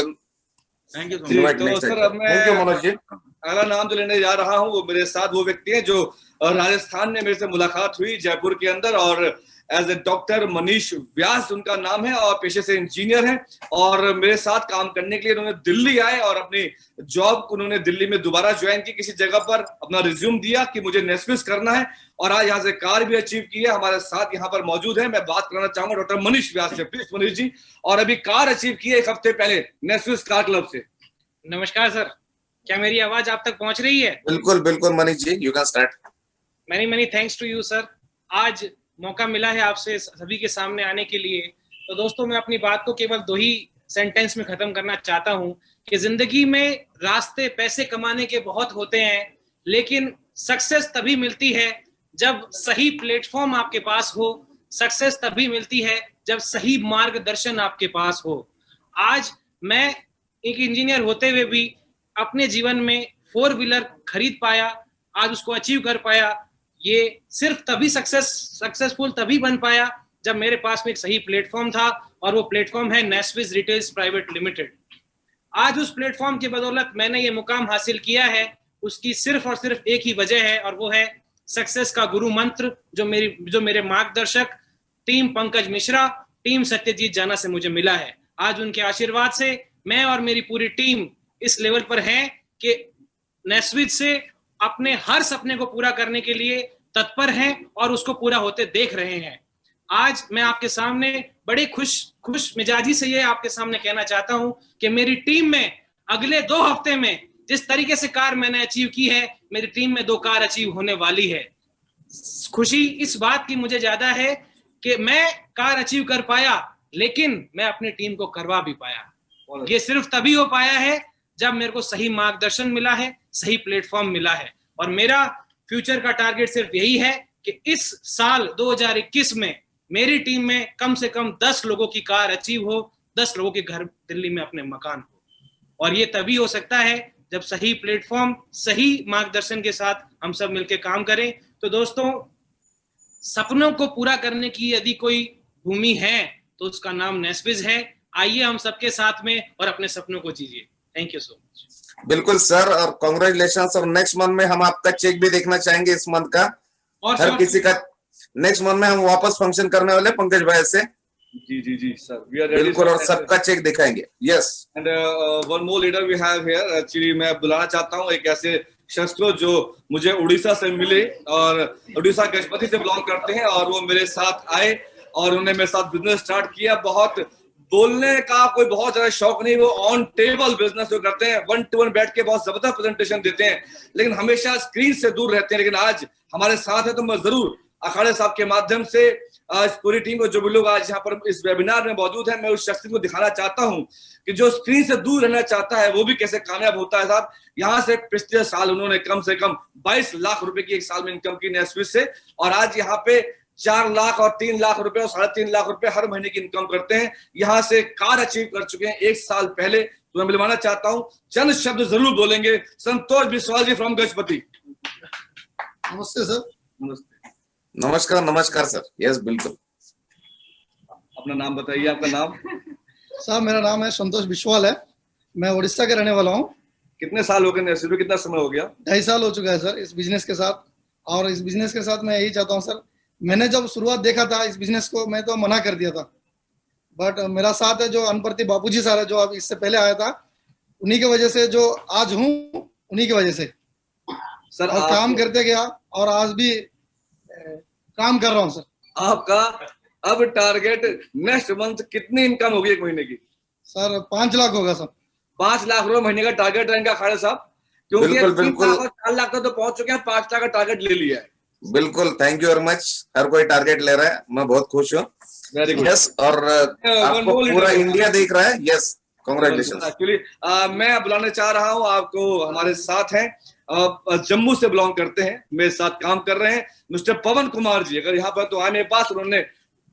थैंक यू तो सर अब मैं मनोज जी अगला नाम जो लेने जा रहा हूँ, वो मेरे साथ वो व्यक्ति हैं जो राजस्थान में मेरे से मुलाकात हुई जयपुर के अंदर, और एज ए डॉक्टर मनीष व्यास उनका नाम है और पेशे से इंजीनियर हैं। और मेरे साथ काम करने के लिए उन्होंने दिल्ली आए और अपनी जॉब को उन्होंने दिल्ली में दोबारा ज्वाइन की, किसी जगह पर अपना रिज्यूम दिया कि मुझे नेस्विस करना है, और आज यहाँ से कार भी अचीव की है। हमारे साथ यहाँ पर मौजूद है, मैं बात करना चाहूंगा डॉक्टर मनीष व्यास से। प्लीज मनीष जी, और अभी कार अचीव की है 1 हफ्ते पहले नेस्विस कार क्लब से। नमस्कार सर, क्या मेरी आवाज आप तक पहुंच रही है? बिल्कुल बिल्कुल Manish ji, you can start. Many thanks to you sir, आज मौका मिला है आपसे सभी के सामने आने के लिए। तो दोस्तों मैं अपनी बात को केवल 2 ही सेंटेंस में खत्म करना चाहता हूं कि जिंदगी में रास्ते पैसे कमाने के बहुत होते हैं, लेकिन सक्सेस तभी मिलती है जब सही प्लेटफॉर्म आपके पास हो। सक्सेस तभी मिलती है जब सही मार्गदर्शन आपके पास हो। आज मैं एक इंजीनियर होते हुए भी अपने जीवन में 4 व्हीलर खरीद पाया, आज उसको अचीव कर पाया। ये सिर्फ तभी सक्सेसफुल तभी बन पाया जब मेरे पास में एक सही प्लेटफॉर्म था, और वो प्लेटफॉर्म है नेस्विस रिटेल्स प्राइवेट लिमिटेड। आज उस प्लेटफॉर्म की बदौलत मैंने ये मुकाम हासिल किया है, उसकी सिर्फ और सिर्फ एक ही वजह है, और वो है सक्सेस का गुरु मंत्र जो मेरे मार्गदर्शक टीम पंकज मिश्रा, टीम सत्यजीत जाना से मुझे मिला है। आज उनके आशीर्वाद से मैं और मेरी पूरी टीम इस लेवल पर है कि नेस्विस से अपने हर सपने को पूरा करने के लिए तत्पर हैं और उसको पूरा होते देख रहे हैं। आज मैं आपके सामने बड़े खुश मिजाजी से ये आपके सामने कहना चाहता हूं कि मेरी टीम में अगले 2 हफ्ते में जिस तरीके से कार मैंने अचीव की है, मेरी टीम में 2 कार अचीव होने वाली है। खुशी इस बात की मुझे ज्यादा है कि मैं कार अचीव कर पाया, लेकिन मैं अपनी टीम को करवा भी पाया। ये सिर्फ तभी हो पाया है जब मेरे को सही मार्गदर्शन मिला है, सही प्लेटफॉर्म मिला है। और मेरा फ्यूचर का टारगेट सिर्फ यही है कि इस साल 2021 में मेरी टीम में कम से कम 10 लोगों की कार अचीव हो, 10 लोगों के घर दिल्ली में अपने मकान हो। और ये तभी हो सकता है जब सही प्लेटफॉर्म, सही मार्गदर्शन के साथ हम सब मिलकर काम करें। तो दोस्तों, सपनों को पूरा करने की यदि कोई भूमि है तो उसका नाम नेस्विस है। आइए हम सबके साथ में और अपने सपनों को जीजिए। Thank you so much. बिल्कुल सर, और कांग्रेचुलेशंस। और नेक्स्ट मंथ में हम आपका चेक भी देखना चाहेंगे इस मंथ का, और हर किसी का। नेक्स्ट मंथ में हम वापस फंक्शन करने वाले पंकज भाई से। जी सर, वी आर रेडी। बिल्कुल, और सबका चेक दिखाएंगे। Yes, and one more leader we have here. Actually मैं बुलाना चाहता हूँ एक ऐसे शख्स को जो मुझे उड़ीसा से मिले और उड़ीसा गजपति से बिलोंग करते हैं, और वो मेरे साथ आए और उन्होंने मेरे साथ बिजनेस स्टार्ट किया। बहुत बोलने का कोई बहुत ज्यादा शौक नहीं, वो ऑन टेबल बिजनेस जो करते हैं, 1 to 1 बैठ के बहुत जबरदस्त प्रेजेंटेशन देते हैं, लेकिन हमेशा स्क्रीन से दूर रहते हैं। लेकिन आज हमारे साथ है, तो मैं जरूर अखाड़े साहब के माध्यम से इस पूरी टीम को, जो भी लोग आज यहाँ पर इस वेबिनार में मौजूद है, मैं उस शख्स को दिखाना चाहता हूँ कि जो स्क्रीन से दूर रहना चाहता है वो भी कैसे कामयाब होता है। साहब, यहाँ से पिछले साल उन्होंने कम से कम 22 लाख रुपए की एक साल में इनकम की नेस्विस से, और आज यहाँ पे 4 लाख और 3 लाख रुपए और 3.5 लाख रुपए हर महीने की इनकम करते हैं। यहाँ से कार अचीव कर चुके हैं 1 साल पहले। तो मैं मिलवाना चाहता हूँ, चंद शब्द जरूर बोलेंगे, संतोष बिस्वाल जी फ्रॉम गजपति। नमस्ते सर। नमस्ते। नमस्कार सर। यस, बिल्कुल। अपना नाम बताइए, आपका नाम? साहब, मेरा नाम है संतोष बिस्वाल है, मैं उड़ीसा के रहने वाला हूँ। कितने साल हो गए नेस्विस में, कितना समय हो गया? 2.5 साल हो चुका है सर इस बिजनेस के साथ। और इस बिजनेस के साथ मैं यही चाहता हूँ सर, मैंने जब शुरुआत देखा था इस बिजनेस को, मैं तो मना कर दिया था, बट मेरा साथ है जो अनप्रति बापूजी सर है, जो अब इससे पहले आया था, उन्हीं की वजह से जो आज हूँ, उन्हीं की वजह से सर। और काम करते गया और आज भी काम कर रहा हूँ सर। आपका अब टारगेट नेक्स्ट मंथ कितनी इनकम होगी एक महीने की? सर 5 लाख होगा सर। 5 लाख रुपए महीने का टारगेट रहेगा अखाड़े साहब, क्योंकि बिल्कुल 4 लाख तो पहुंच चुके हैं, 5 लाख का टारगेट ले लिया है। बिल्कुल, थैंक यू वेरी मच। हर कोई टारगेट ले रहा है, मैं बहुत खुश हूँ। Very good. यस, और आपको पूरा इंडिया देख रहा है। Yes, congratulations. एक्चुअली मैं बुलाने चाह रहा हूँ आपको, हमारे साथ हैं, जम्मू से बिलोंग करते हैं, मेरे साथ काम कर रहे हैं, मिस्टर पवन कुमार जी। अगर यहाँ पर तो आए मेरे पास, उन्होंने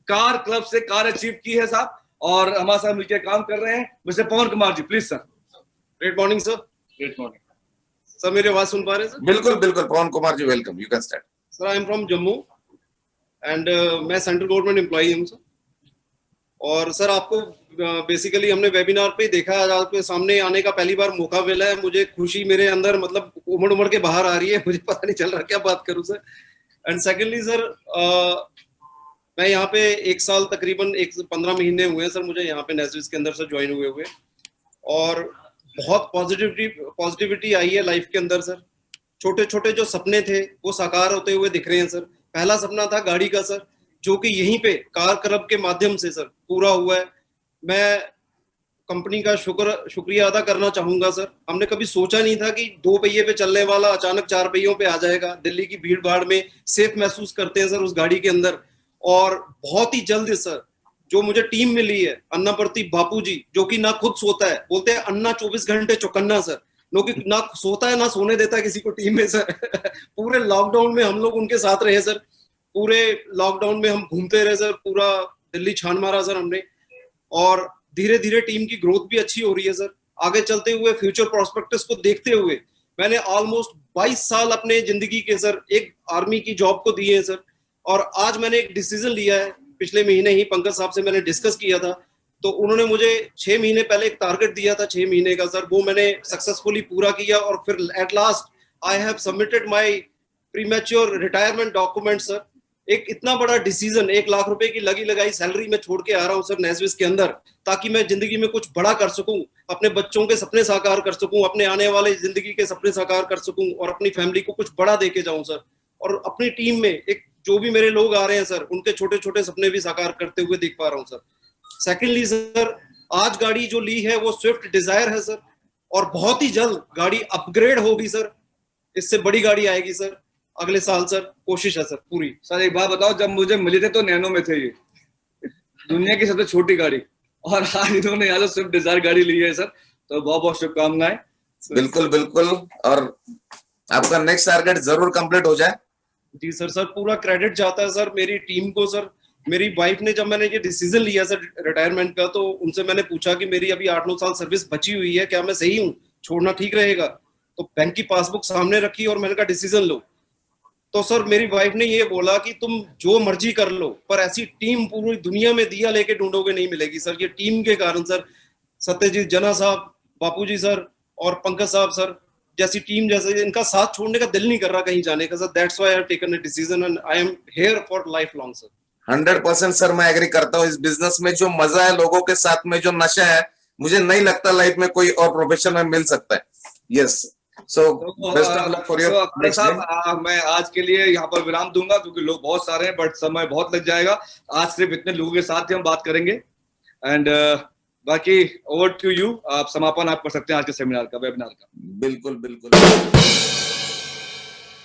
कार क्लब से कार अचीव की है साहब, और हमारे साथ मिलकर काम कर रहे हैं। Mister Pavan Kumar ji, please sir. Great morning sir. Great morning sir, मेरी आवाज सुन पा रहे हैं सर? बिल्कुल बिल्कुल, Pavan Kumar ji, welcome, you can start. Sir, I am from Jammu and मैं सेंट्रल गवर्नमेंट एम्प्लॉई हूँ सर। और सर, आपको बेसिकली हमने वेबिनार पे देखा है, आपके सामने आने का पहली बार मौका मिला है। मुझे खुशी मेरे अंदर मतलब उमड़ के बाहर आ रही है, मुझे पता नहीं चल रहा क्या बात करूं सर। एंड सेकेंडली सर, मैं यहाँ पे 1 साल तकरीबन 15 महीने हुए हैं सर मुझे यहाँ पे नेस्विस के अंदर से ज्वाइन हुए, और बहुत पॉजिटिविटी आई है लाइफ के अंदर सर। छोटे छोटे जो सपने थे वो साकार होते हुए दिख रहे हैं सर। पहला सपना था गाड़ी का सर, जो कि यहीं पे कार क्लब के माध्यम से सर पूरा हुआ है। मैं कंपनी का शुक्रिया अदा करना चाहूंगा सर। हमने कभी सोचा नहीं था कि 2 पहिए पे चलने वाला अचानक 4 पहियों पे आ जाएगा। दिल्ली की भीड़ भाड़ में सेफ महसूस करते हैं सर उस गाड़ी के अंदर। और बहुत ही जल्द सर जो मुझे टीम मिली है, अन्ना प्रति बापू जी, जो कि ना खुद सोता है, बोलते हैं अन्ना 24 घंटे चौकन्ना सर, नो कि ना सोता है ना सोने देता है किसी को टीम में सर। पूरे लॉकडाउन में हम लोग उनके साथ रहे सर, पूरे लॉकडाउन में हम घूमते रहे सर, पूरा दिल्ली छान मारा सर हमने। और धीरे धीरे टीम की ग्रोथ भी अच्छी हो रही है सर। आगे चलते हुए फ्यूचर प्रोस्पेक्टस को देखते हुए मैंने ऑलमोस्ट 22 साल अपने जिंदगी के सर एक आर्मी की जॉब को दिए हैं सर, और आज मैंने एक डिसीजन लिया है, पिछले महीने ही पंकज साहब से मैंने डिस्कस किया था, तो उन्होंने मुझे 6 महीने पहले एक टारगेट दिया था 6 महीने का सर, वो मैंने सक्सेसफुली पूरा किया, और फिर at last I have submitted my premature retirement document sir. एक इतना बड़ा डिसीजन, 1 लाख रुपए की लगी लगाई सैलरी में छोड़ के आ रहा हूँ सर नेस्विस के अंदर, ताकि मैं जिंदगी में कुछ बड़ा कर सकूं, अपने बच्चों के सपने साकार कर सकूं, अपने आने वाले जिंदगी के सपने साकार कर सकूं, और अपनी फैमिली को कुछ बड़ा देके जाऊं सर। और अपनी टीम में एक जो भी मेरे लोग आ रहे हैं सर, उनके छोटे छोटे सपने भी साकार करते हुए देख पा रहा हूँ सर। सेकेंडली सर, आज गाड़ी जो ली है वो स्विफ्ट डिजायर है सर, और बहुत ही जल्द गाड़ी अपग्रेड होगी सर, इससे बड़ी गाड़ी आएगी सर अगले साल सर, कोशिश है सर पूरी। सर एक बात बताओ, जब मुझे मिले थे तो नैनो में थे, ये दुनिया की सबसे छोटी गाड़ी, और आज इन्होंने यहाँ स्विफ्ट डिजायर गाड़ी ली है सर, तो बहुत बहुत शुभकामनाएं। बिल्कुल बिल्कुल, और आपका नेक्स्ट टारगेट जरूर कंप्लीट हो जाए। जी सर, सर पूरा क्रेडिट जाता है सर मेरी टीम को सर। मेरी वाइफ ने, जब मैंने ये डिसीजन लिया सर रिटायरमेंट का, तो उनसे मैंने पूछा कि मेरी अभी 8-9 साल सर्विस बची हुई है, क्या मैं सही हूँ, छोड़ना ठीक रहेगा? तो बैंक की पासबुक सामने रखी और मैंने कहा डिसीजन लो। तो सर मेरी वाइफ ने ये बोला कि तुम जो मर्जी कर लो, पर ऐसी टीम पूरी दुनिया में दिया लेके ढूंढोगे नहीं मिलेगी सर। ये टीम के कारण सर, सत्यजीत जना साहब, बापूजी सर और पंकज साहब सर जैसी टीम, जैसे इनका साथ छोड़ने का दिल नहीं कर रहा कहीं जाने का sir. That's why I have taken a decision and I am here for life long sir. 100% sir मैं एग्री करता हूँ। इस बिजनेस में जो मजा है, लोगों के साथ में जो नशा है, मुझे नहीं लगता लाइफ में कोई और प्रोफेशन में मिल सकता है। Yes, so best of luck for your next साहब, मैं आज के लिए यहाँ पर विराम दूंगा क्योंकि लोग बहुत सारे हैं, बट समय बहुत लग जाएगा। आज सिर्फ इतने लोगों के साथ ही हम बात करेंगे, एंड बाकी ओवर टू यू, आप समापन आप कर सकते हैं आज के सेमिनार का, वेबिनार का। बिल्कुल बिल्कुल।